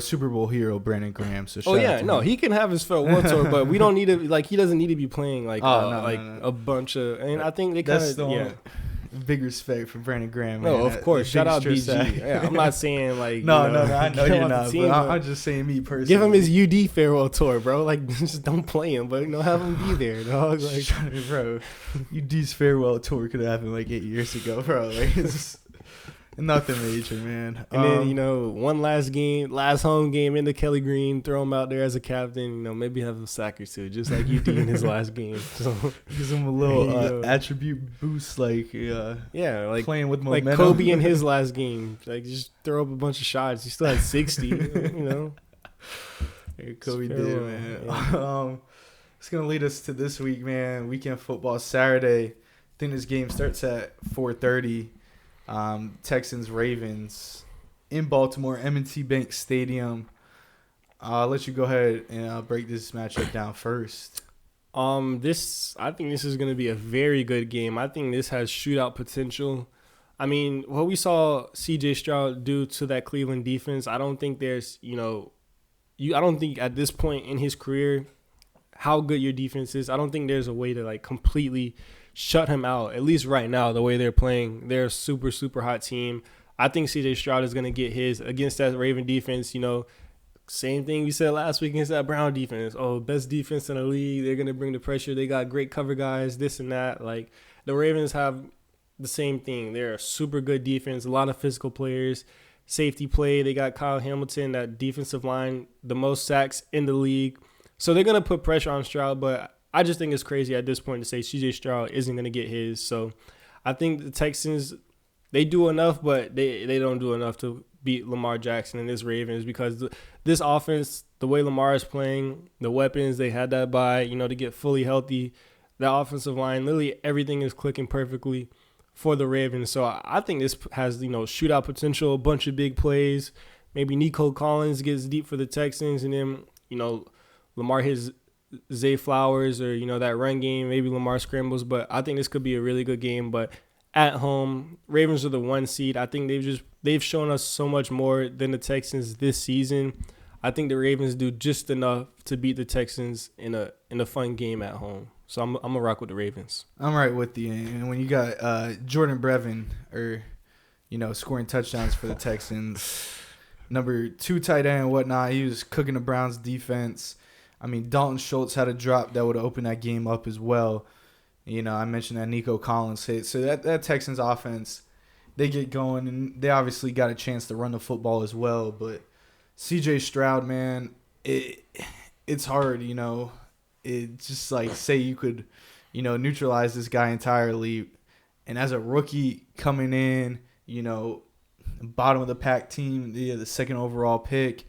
S1: Super Bowl hero Brandon Graham. So
S2: he can have his farewell tour, but we don't need to, like, he doesn't need to be playing like a bunch of, and I think they kind of
S1: big respect for Brandon Graham.
S2: No,
S1: Man.
S2: of course. Shout out BG.
S1: Sack.
S2: Yeah, I'm not saying like
S1: no, I know you're not.
S2: Team,
S1: but I'm just saying me personally.
S2: Give him his UD farewell tour, bro. Like, just don't play him, but have him be there, dog. Like,
S1: bro, UD's farewell tour could have happened like 8 years ago, bro. Like, it's nothing major, man.
S2: And then one last home game into Kelly Green, throw him out there as a captain. Maybe have a sack or two, just like UD in his last game. So
S1: gives him a little attribute boost, like
S2: like
S1: playing with momentum.
S2: Like Kobe in his last game, like just throw up a bunch of shots. He still had 60.
S1: Hey, Kobe did, man. Yeah. It's gonna lead us to this week, man. Weekend football Saturday. I think this game starts at 4:30. Texans Ravens in Baltimore, M&T Bank Stadium. I'll let you go ahead and break this matchup down first.
S2: I think this is going to be a very good game. I think this has shootout potential. I mean, what we saw CJ Stroud do to that Cleveland defense, I don't think there's, I don't think at this point in his career how good your defense is. I don't think there's a way to like completely shut him out, at least right now, the way they're playing. They're a super, super hot team. I think CJ Stroud is going to get his against that Raven defense. Same thing we said last week against that Brown defense. Oh, best defense in the league. They're going to bring the pressure. They got great cover guys, this and that. Like, the Ravens have the same thing. They're a super good defense, a lot of physical players, safety play. They got Kyle Hamilton, that defensive line, the most sacks in the league. So they're going to put pressure on Stroud, but I just think it's crazy at this point to say CJ Stroud isn't going to get his. So I think the Texans, they do enough, but they don't do enough to beat Lamar Jackson and this Ravens because this offense, the way Lamar is playing, the weapons, they had that bye, to get fully healthy. The offensive line, literally everything is clicking perfectly for the Ravens. So I think this has, shootout potential, a bunch of big plays. Maybe Nico Collins gets deep for the Texans and then, Lamar hits Zay Flowers or, that run game. Maybe Lamar scrambles, but I think this could be a really good game. But at home, Ravens are the 1 seed. I think they've shown us so much more than the Texans this season. I think the Ravens do just enough to beat the Texans in a fun game at home. So I'm gonna rock with the Ravens.
S1: I'm right with you. And when you got Jordan Brevin scoring touchdowns for the Texans, number 2 tight end and whatnot, he was cooking the Browns defense. I mean, Dalton Schultz had a drop that would have opened that game up as well. I mentioned that Nico Collins hit. So that Texans offense, they get going, and they obviously got a chance to run the football as well. But CJ Stroud, man, it's hard, It's just like, say you could, neutralize this guy entirely. And as a rookie coming in, bottom of the pack team, the 2nd overall pick,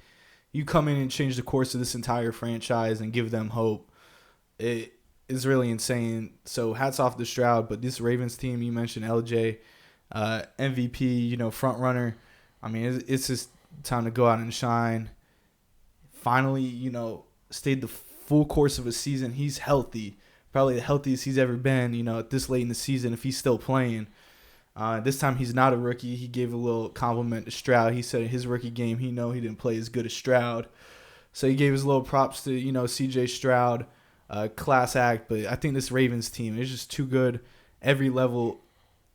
S1: you come in and change the course of this entire franchise and give them hope. It is really insane. So hats off to Stroud. But this Ravens team, you mentioned LJ, MVP, front runner. I mean, it's just time to go out and shine. Finally, stayed the full course of a season. He's healthy. Probably the healthiest he's ever been, at this late in the season if he's still playing. This time he's not a rookie. He gave a little compliment to Stroud. He said in his rookie game, he didn't play as good as Stroud. So he gave his little props to, CJ Stroud, class act. But I think this Ravens team is just too good every level,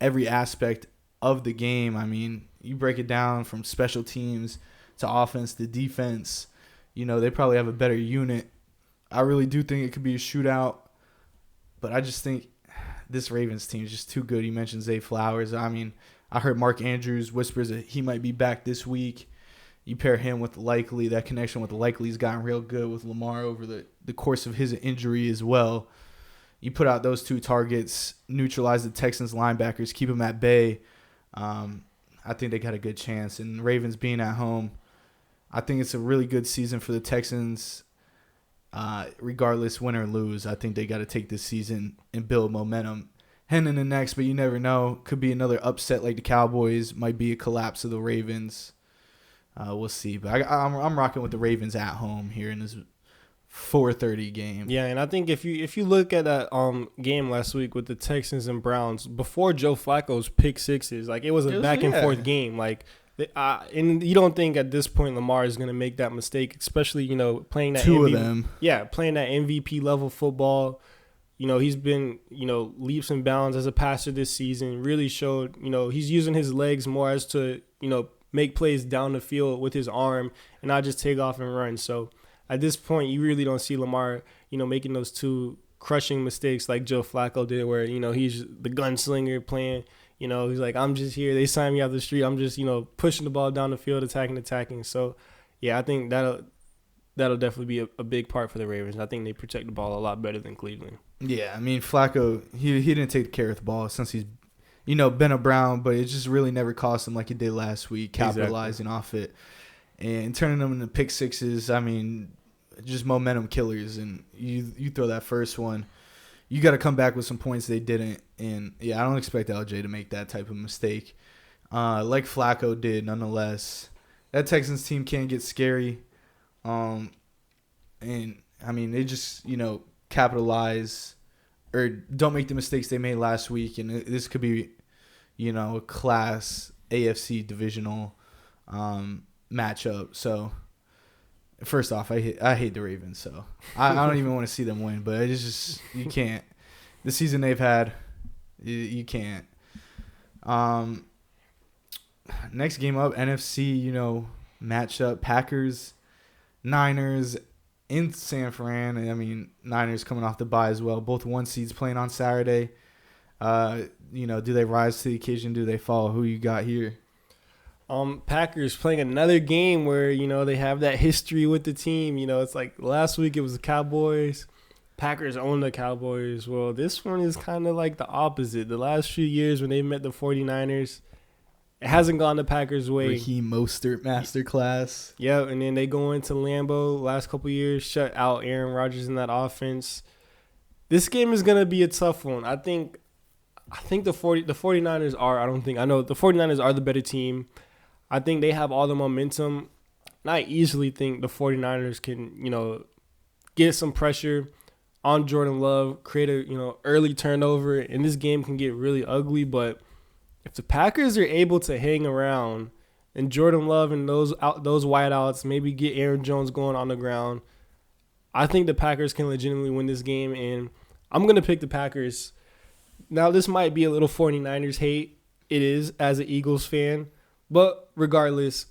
S1: every aspect of the game. I mean, you break it down from special teams to offense to defense. They probably have a better unit. I really do think it could be a shootout. But I just think this Ravens team is just too good. You mentioned Zay Flowers. I mean, I heard Mark Andrews whispers that he might be back this week. You pair him with Likely. That connection with Likely's gotten real good with Lamar over the course of his injury as well. You put out those 2 targets, neutralize the Texans linebackers, keep them at bay. I think they got a good chance. And Ravens being at home, I think it's a really good season for the Texans. Regardless, win or lose, I think they got to take this season and build momentum. Heading in the next, but you never know. Could be another upset like the Cowboys. Might be a collapse of the Ravens. We'll see. But I'm rocking with the Ravens at home here in this 4:30 game.
S2: Yeah, and I think if you look at that game last week with the Texans and Browns, before Joe Flacco's pick sixes, like it was a back and forth game. Like, and you don't think at this point Lamar is going to make that mistake, especially playing that
S1: two of them.
S2: Yeah, playing that MVP level football. he's been, leaps and bounds as a passer this season. Really showed, he's using his legs more as to, make plays down the field with his arm and not just take off and run. So at this point, you really don't see Lamar, making those two crushing mistakes like Joe Flacco did where, he's the gunslinger playing, he's like, I'm just here. They signed me out the street. I'm just, pushing the ball down the field, attacking. So, yeah, I think that'll definitely be a big part for the Ravens. I think they protect the ball a lot better than Cleveland.
S1: Yeah, I mean, Flacco, he didn't take care of the ball since he's, been a Brown, but it just really never cost him like it did last week, capitalizing off it and turning them into pick sixes. I mean, just momentum killers. And you throw that first one, you got to come back with some points they didn't. And, yeah, I don't expect LJ to make that type of mistake. Like Flacco did, nonetheless. That Texans team can get scary. And, I mean, they just, capitalize or don't make the mistakes they made last week. And this could be, a class AFC divisional matchup. So, first off, I hate the Ravens. So, I don't even want to see them win. But it's just, you can't. The season they've had, you can't. Next game up, NFC, matchup, Packers, Niners in San Fran. I mean, Niners coming off the bye as well. Both one seeds playing on Saturday. Do they rise to the occasion? Do they fall? Who you got here?
S2: Packers playing another game where, they have that history with the team. It's like last week it was the Cowboys. Packers own the Cowboys. Well, this one is kind of like the opposite. The last few years when they met the 49ers, it hasn't gone the Packers' way.
S1: Raheem Mostert masterclass.
S2: Yeah, and then they go into Lambeau last couple years, shut out Aaron Rodgers in that offense. This game is going to be a tough one. I think the 49ers the 49ers are the better team. I think they have all the momentum. And I easily think the 49ers can, get some pressure on Jordan Love, create a, early turnover, and this game can get really ugly. But if the Packers are able to hang around and Jordan Love and those wideouts maybe get Aaron Jones going on the ground, I think the Packers can legitimately win this game, and I'm going to pick the Packers. Now, this might be a little 49ers hate. It is, as an Eagles fan. But regardless,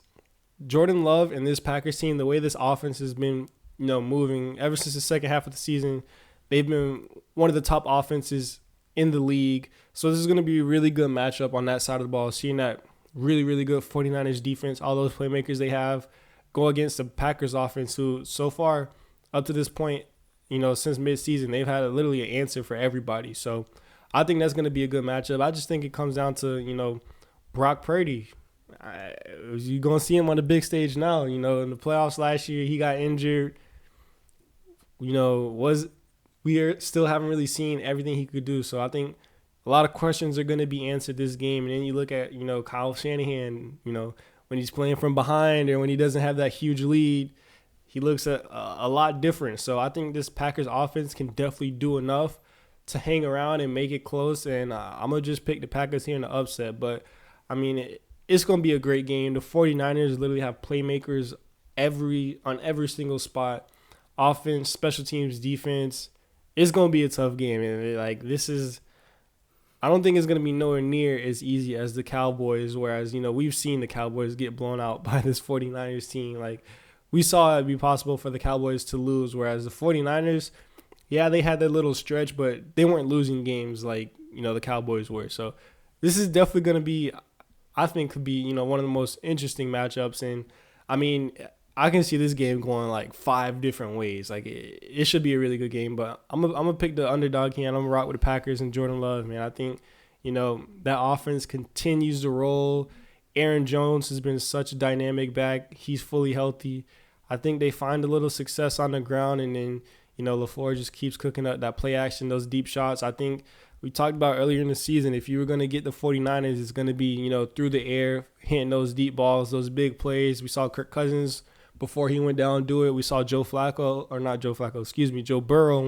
S2: Jordan Love and this Packers team, the way this offense has been, moving ever since the second half of the season, they've been one of the top offenses in the league. So this is going to be a really good matchup on that side of the ball. Seeing that really, really good 49ers defense, all those playmakers they have, go against the Packers offense, who so far up to this point, since midseason, they've had literally an answer for everybody. So I think that's going to be a good matchup. I just think it comes down to, Brock Purdy. You're going to see him on the big stage now. In the playoffs last year, he got injured. We still haven't really seen everything he could do. So I think a lot of questions are going to be answered this game. And then you look at, Kyle Shanahan, when he's playing from behind or when he doesn't have that huge lead, he looks a lot different. So I think this Packers offense can definitely do enough to hang around and make it close. And I'm going to just pick the Packers here in the upset. But, I mean, it's going to be a great game. The 49ers literally have playmakers on every single spot. Offense, special teams, defense. It's going to be a tough game. And I don't think it's going to be nowhere near as easy as the Cowboys, whereas, we've seen the Cowboys get blown out by this 49ers team. Like, we saw it be possible for the Cowboys to lose, whereas the 49ers, yeah, they had that little stretch, but they weren't losing games like, the Cowboys were. So this is definitely going to be, I think, could be, one of the most interesting matchups. And, I mean, I can see this game going like 5 different ways. Like, it should be a really good game, but I'm gonna pick the underdog here, and I'm going to rock with the Packers and Jordan Love, man. I think, that offense continues to roll. Aaron Jones has been such a dynamic back. He's fully healthy. I think they find a little success on the ground, and then, LaFleur just keeps cooking up that play action, those deep shots. I think we talked about earlier in the season, if you were going to get the 49ers, it's going to be, through the air, hitting those deep balls, those big plays. We saw Kirk Cousins before he went down do it. We saw Joe Burrow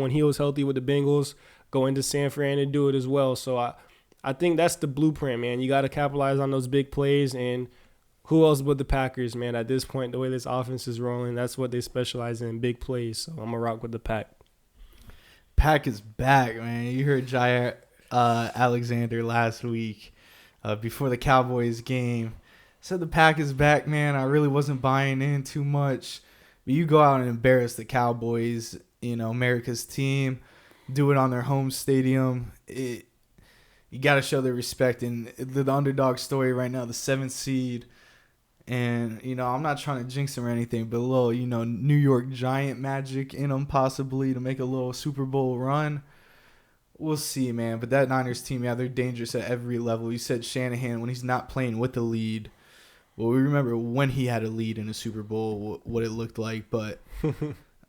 S2: when he was healthy with the Bengals go into San Fran and do it as well. So I think that's the blueprint, man. You got to capitalize on those big plays, and who else but the Packers, man? At this point, the way this offense is rolling, that's what they specialize in, big plays. So I'm going to rock with the Pack.
S1: Pack is back, man. You heard Jair Alexander last week before the Cowboys game. Said the Pack is back, man. I really wasn't buying in too much. But you go out and embarrass the Cowboys, America's team, do it on their home stadium. You got to show their respect. And the underdog story right now, the 7th seed. And, I'm not trying to jinx them or anything, but a little, New York Giant magic in them possibly to make a little Super Bowl run. We'll see, man. But that Niners team, yeah, they're dangerous at every level. You said Shanahan, when he's not playing with the lead. Well, we remember when he had a lead in a Super Bowl, what it looked like. But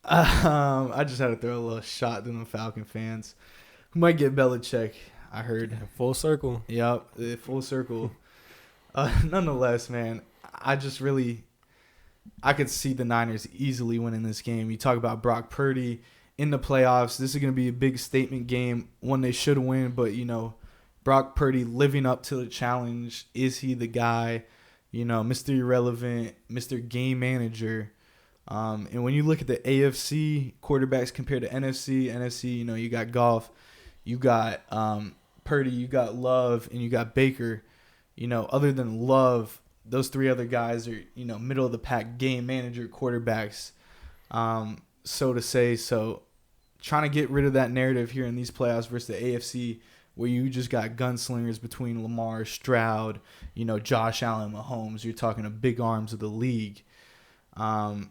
S1: I just had to throw a little shot to the Falcon fans. Who might get Belichick, I heard.
S2: Full circle.
S1: Yep, full circle. Nonetheless, man, I could see the Niners easily winning this game. You talk about Brock Purdy in the playoffs. This is going to be a big statement game, one they should win. But, Brock Purdy living up to the challenge. Is he the guy? Mr. Irrelevant, Mr. Game Manager. And when you look at the AFC quarterbacks compared to NFC, you got Goff, you got Purdy, you got Love, and you got Baker. Other than Love, those three other guys are, middle of the pack game manager quarterbacks, so to say. So trying to get rid of that narrative here in these playoffs versus the AFC where you just got gunslingers between Lamar, Stroud, Josh Allen, Mahomes. You're talking the big arms of the league. I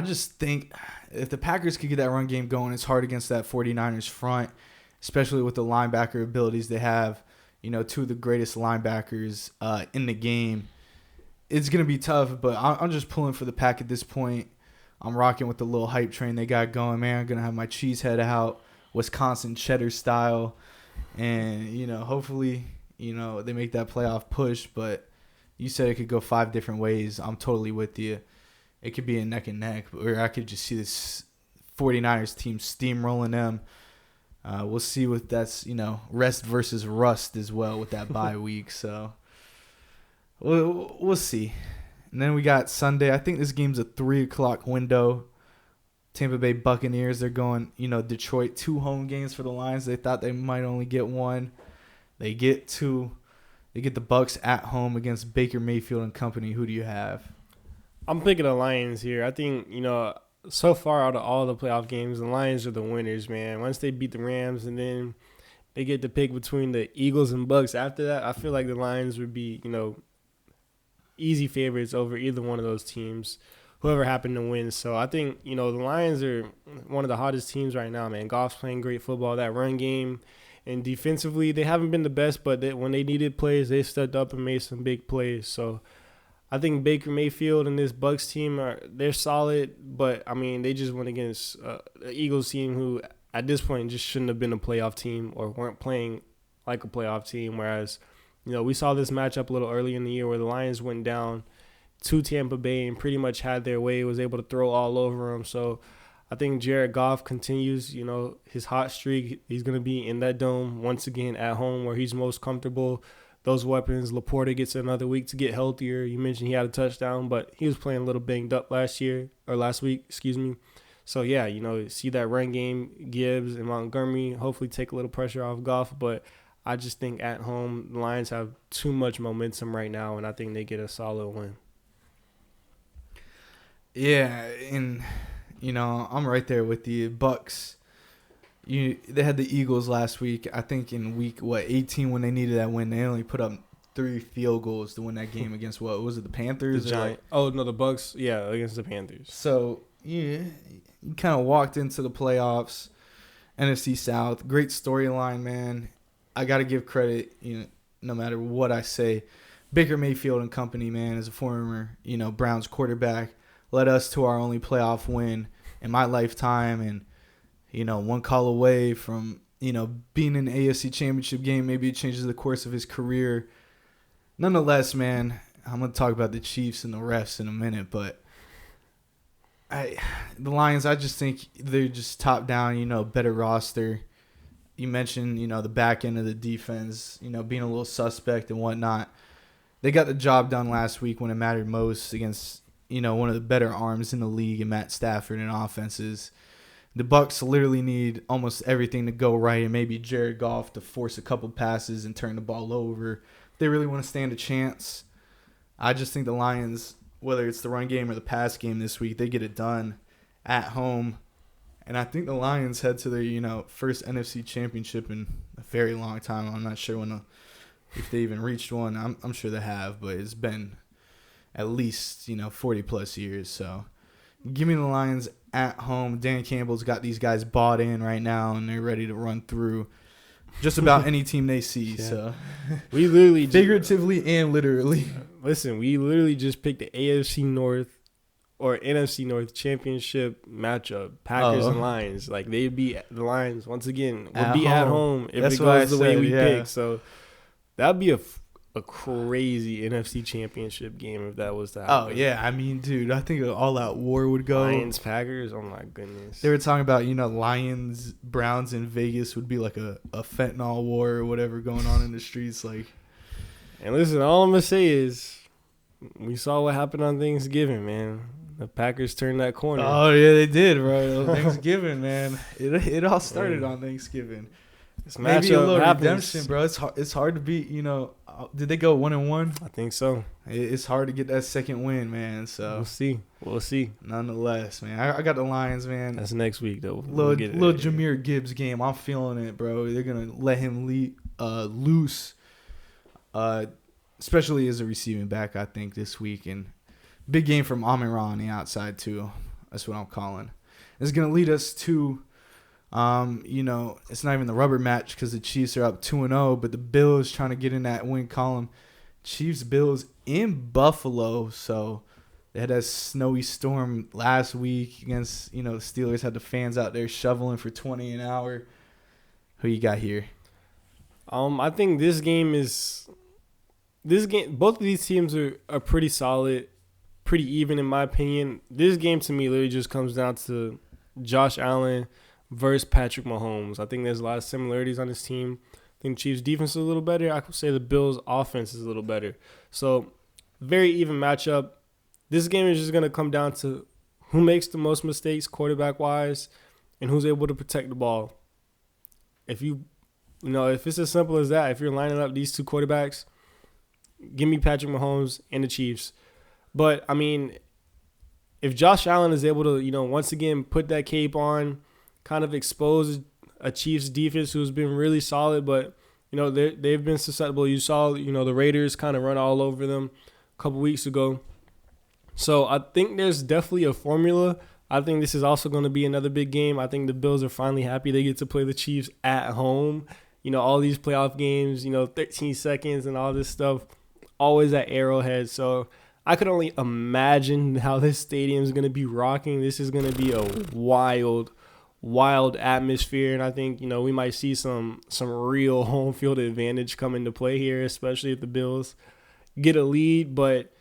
S1: just think if the Packers could get that run game going, it's hard against that 49ers front, especially with the linebacker abilities they have. Two of the greatest linebackers in the game. It's going to be tough, but I'm just pulling for the Pack at this point. I'm rocking with the little hype train they got going, man. I'm going to have my cheese head out, Wisconsin cheddar style. And, hopefully, they make that playoff push. But you said it could go 5 different ways. I'm totally with you. It could be a neck and neck, or I could just see this 49ers team steamrolling them. We'll see what that's, rest versus rust as well with that bye week. So we'll see. And then we got Sunday. I think this game's a 3 o'clock window. Tampa Bay Buccaneers, they're going, Detroit, 2 home games for the Lions. They thought they might only get 1. They get 2. They get the Bucs at home against Baker Mayfield and company. Who do you have?
S2: I'm picking the Lions here. I think, so far out of all the playoff games, the Lions are the winners, man. Once they beat the Rams and then they get to pick between the Eagles and Bucs after that, I feel like the Lions would be, easy favorites over either one of those teams, whoever happened to win. So I think, the Lions are one of the hottest teams right now, man. Goff's playing great football. That run game and defensively, they haven't been the best, but when they needed plays, they stepped up and made some big plays. So I think Baker Mayfield and this Bucs team they're solid, but they just went against the Eagles team who at this point just shouldn't have been a playoff team or weren't playing like a playoff team. Whereas, we saw this matchup a little early in the year where the Lions went down to Tampa Bay and pretty much had their way, was able to throw all over them. So I think Jared Goff continues, his hot streak. He's going to be in that dome once again at home where he's most comfortable. Those weapons, Laporta gets another week to get healthier. You mentioned he had a touchdown, but he was playing a little banged up last week, So, yeah, see that run game, Gibbs and Montgomery, hopefully take a little pressure off Goff. But I just think at home, the Lions have too much momentum right now, and I think they get a solid win.
S1: Yeah, and, I'm right there with the Bucs. They had the Eagles last week. I think in week 18 when they needed that win, they only put up 3 field goals to win that game against what was it, the Panthers?
S2: The Giants. Oh no, the Bucs. Yeah, against the Panthers.
S1: So you kind of walked into the playoffs, NFC South. Great storyline, man. I got to give credit. No matter what I say, Baker Mayfield and company, man, as a former Browns quarterback, led us to our only playoff win in my lifetime, and. One call away from, being in the AFC Championship game. Maybe it changes the course of his career. Nonetheless, man, I'm going to talk about the Chiefs and the refs in a minute. But the Lions, I just think they're just top down, better roster. You mentioned, the back end of the defense, being a little suspect and whatnot. They got the job done last week when it mattered most against, one of the better arms in the league in Matt Stafford and offenses. The Bucks literally need almost everything to go right, and maybe Jared Goff to force a couple passes and turn the ball over. If they really want to stand a chance, I just think the Lions, whether it's the run game or the pass game this week, they get it done at home. And I think the Lions head to their, first NFC championship in a very long time. I'm not sure if they even reached one. I'm sure they have, but it's been at least, 40 plus years. So give me the Lions at home. Dan Campbell's got these guys bought in right now, and they're ready to run through just about any team they see. Yeah. So
S2: we literally
S1: figuratively and literally.
S2: Listen, we literally just picked the AFC North or NFC North championship matchup, Packers and Lions. Like, they'd be the Lions once again. Would be at home if it goes the way we pick. So that'd be a crazy NFC championship game if that was to happen.
S1: Oh, yeah. I mean, dude, I think an all-out war would go.
S2: Lions, Packers, oh, my goodness.
S1: They were talking about, Lions, Browns in Vegas would be like a fentanyl war or whatever going on in the streets. Like,
S2: and listen, all I'm going to say is we saw what happened on Thanksgiving, man. The Packers turned that corner.
S1: Oh, yeah, they did, bro. Thanksgiving, man. It all started on Thanksgiving. Maybe a little redemption, bro. It's hard to beat, did they go 1-1?
S2: I think so.
S1: It's hard to get that second win, man. So
S2: we'll see.
S1: Nonetheless, man, I got the Lions, man.
S2: That's next week though.
S1: Little Jahmyr Gibbs game. I'm feeling it, bro. They're gonna let him loose, especially as a receiving back. I think this week, and big game from Amon-Ra on the outside too. That's what I'm calling. It's gonna lead us to. It's not even the rubber match because the Chiefs are up 2-0, but the Bills trying to get in that win column. Chiefs, Bills in Buffalo. So they had that snowy storm last week against, the Steelers had the fans out there shoveling for 20 an hour. Who you got here?
S2: I think this game, both of these teams are pretty solid, pretty even in my opinion. This game to me literally just comes down to Josh Allen versus Patrick Mahomes. I think there's a lot of similarities on this team. I think the Chiefs' defense is a little better. I could say the Bills' offense is a little better. So, very even matchup. This game is just going to come down to who makes the most mistakes quarterback-wise and who's able to protect the ball. If if it's as simple as that, if you're lining up these two quarterbacks, give me Patrick Mahomes and the Chiefs. But, I mean, if Josh Allen is able to, once again put that cape on, kind of expose a Chiefs defense who's been really solid, but they've been susceptible. You saw the Raiders kind of run all over them a couple weeks ago. So I think there's definitely a formula. I think this is also going to be another big game. I think the Bills are finally happy they get to play the Chiefs at home. All these playoff games, 13 seconds and all this stuff, always at Arrowhead. So I could only imagine how this stadium is going to be rocking. This is going to be a wild atmosphere, and I think we might see some real home field advantage come into play here, especially if the Bills get a lead. But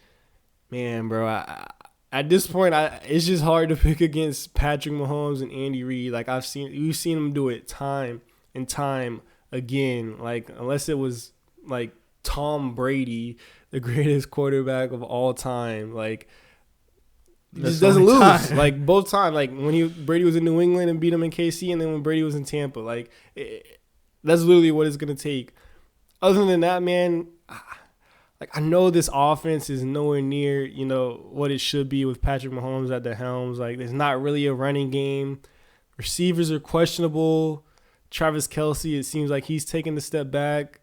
S2: man, bro, at this point, it's just hard to pick against Patrick Mahomes and Andy Reid. Like we've seen them do it time and time again. Like unless it was like Tom Brady, the greatest quarterback of all time, like. He just doesn't lose. Like both times, like when Brady was in New England and beat him in KC, and then when Brady was in Tampa, that's literally what it's gonna take. Other than that, man, I know this offense is nowhere near what it should be with Patrick Mahomes at the helms. Like there's not really a running game. Receivers are questionable. Travis Kelce, it seems like he's taking a step back,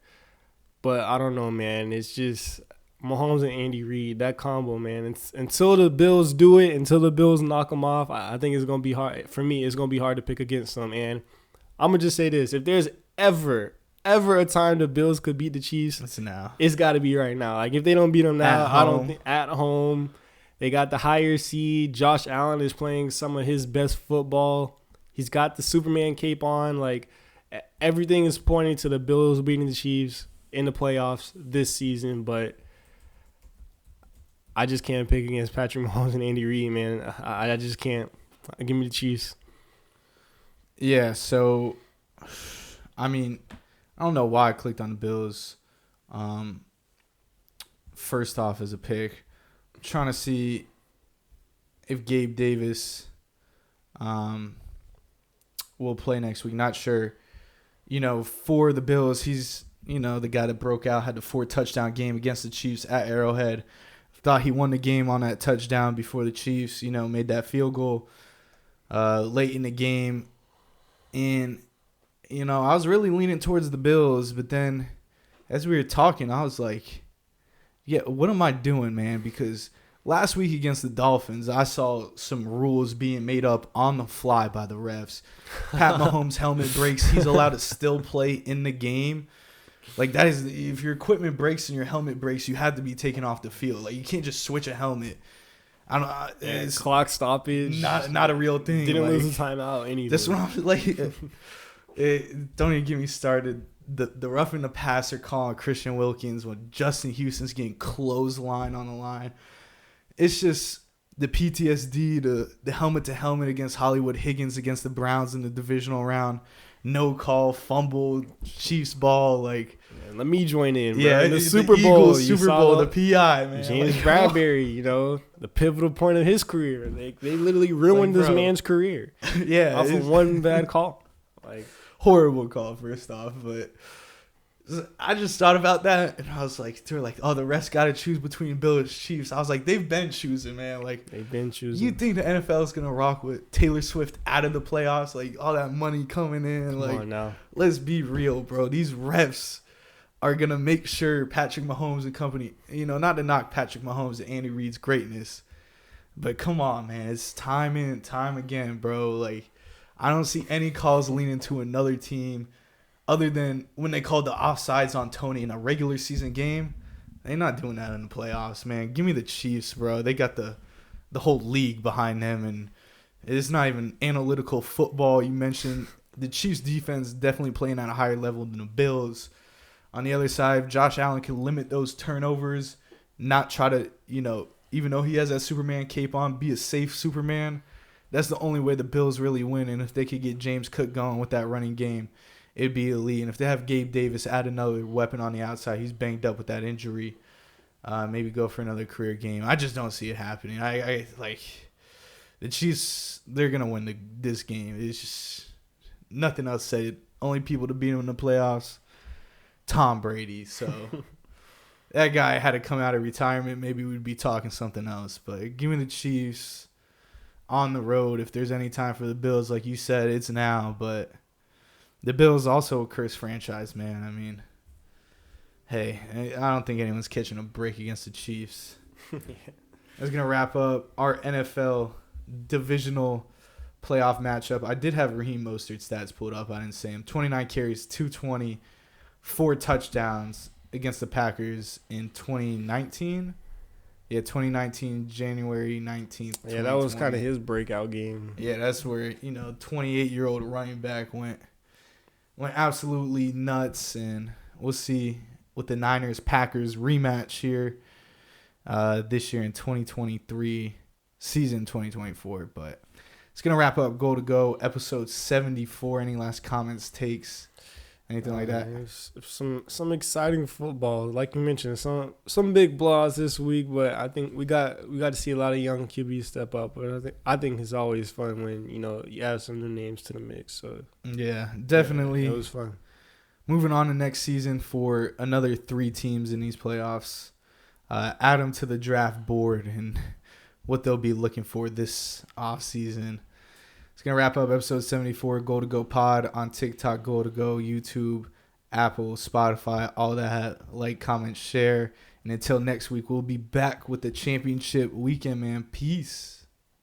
S2: but I don't know, man. It's just. Mahomes and Andy Reid, that combo, man. Until the Bills do it, until the Bills knock them off, I think it's going to be hard. For me, it's going to be hard to pick against them. And I'm going to just say this. If there's ever a time the Bills could beat the Chiefs, it's got to be right now. Like, if they don't beat them now, I don't think at home. They got the higher seed. Josh Allen is playing some of his best football. He's got the Superman cape on. Like, everything is pointing to the Bills beating the Chiefs in the playoffs this season, but I just can't pick against Patrick Mahomes and Andy Reid, man. I just can't. Give me the Chiefs.
S1: Yeah, so, I mean, I don't know why I clicked on the Bills first off as a pick. I'm trying to see if Gabe Davis will play next week. Not sure. For the Bills, he's, the guy that broke out, had the 4-touchdown game against the Chiefs at Arrowhead. Thought he won the game on that touchdown before the Chiefs, made that field goal late in the game. And, I was really leaning towards the Bills, but then as we were talking, I was like, yeah, what am I doing, man? Because last week against the Dolphins, I saw some rules being made up on the fly by the refs. Pat Mahomes' helmet breaks. He's allowed to still play in the game. Like, that is, if your equipment breaks and your helmet breaks, you have to be taken off the field. Like, you can't just switch a helmet. I don't know. It's
S2: clock stoppage.
S1: Not a real thing.
S2: Didn't lose a timeout, anything.
S1: That's what I'm like. Don't even get me started. The roughing the passer call on Christian Wilkins when Justin Houston's getting clothesline on the line. It's just the PTSD, the helmet to helmet against Hollywood Higgins against the Browns in the divisional round. No call, fumble, Chiefs ball, like.
S2: Man, let me join in, bro.
S1: Yeah,
S2: the Super Bowl,
S1: the PI, man.
S2: James
S1: like,
S2: Bradbury, the pivotal point of his career. They literally ruined this man's career.
S1: Yeah,
S2: off of one bad call. Like,
S1: horrible call, first off, but I just thought about that and I was like, they're like, oh, the refs got to choose between Bills Chiefs. I was like, they've been choosing, man. Like,
S2: they've been choosing.
S1: You think the NFL is gonna rock with Taylor Swift out of the playoffs? Like, all that money coming in.
S2: Come
S1: like,
S2: on now.
S1: Let's be real, bro. These refs are gonna make sure Patrick Mahomes and company, not to knock Patrick Mahomes and Andy Reid's greatness, but come on, man. It's time in, time again, bro. Like, I don't see any calls leaning to another team other than when they called the offsides on Tony in a regular season game. They're not doing that in the playoffs, man. Give me the Chiefs, bro. They got the whole league behind them, and it's not even analytical football. You mentioned the Chiefs defense definitely playing at a higher level than the Bills. On the other side, Josh Allen can limit those turnovers, not try to, even though he has that Superman cape on, be a safe Superman. That's the only way the Bills really win. And if they could get James Cook going with that running game, it'd be elite. And if they have Gabe Davis add another weapon on the outside, he's banged up with that injury, maybe go for another career game. I just don't see it happening. I like the Chiefs. They're gonna win this game. It's just nothing else said. Only people to beat them in the playoffs, Tom Brady. So that guy had to come out of retirement. Maybe we'd be talking something else. But give me the Chiefs on the road. If there's any time for the Bills, like you said, it's now. But the Bills also a cursed franchise, man. I mean, hey, I don't think anyone's catching a break against the Chiefs. That's going to wrap up our NFL divisional playoff matchup. I did have Raheem Mostert's stats pulled up. I didn't say him. 29 carries, 220, 4 touchdowns against the Packers in 2019. Yeah, 2019, January 19th.
S2: Yeah, that was kind of his breakout game.
S1: Yeah, that's where, 28-year-old running back went absolutely nuts. And we'll see with the Niners-Packers rematch here this year in 2023, season 2024. But it's going to wrap up Goal to Go, episode 74. Any last comments, takes, anything like that?
S2: Some exciting football. Like you mentioned, some big blows this week, but I think we got to see a lot of young QBs step up. But I think it's always fun when, you add some new names to the mix. So
S1: yeah, definitely.
S2: Yeah, it was fun.
S1: Moving on to next season for another 3 teams in these playoffs. Add them to the draft board and what they'll be looking for this offseason. It's going to wrap up episode 74, Goal to Go Pod on TikTok, Goal to Go, YouTube, Apple, Spotify, all that. Like, comment, share. And until next week, we'll be back with the championship weekend, man. Peace.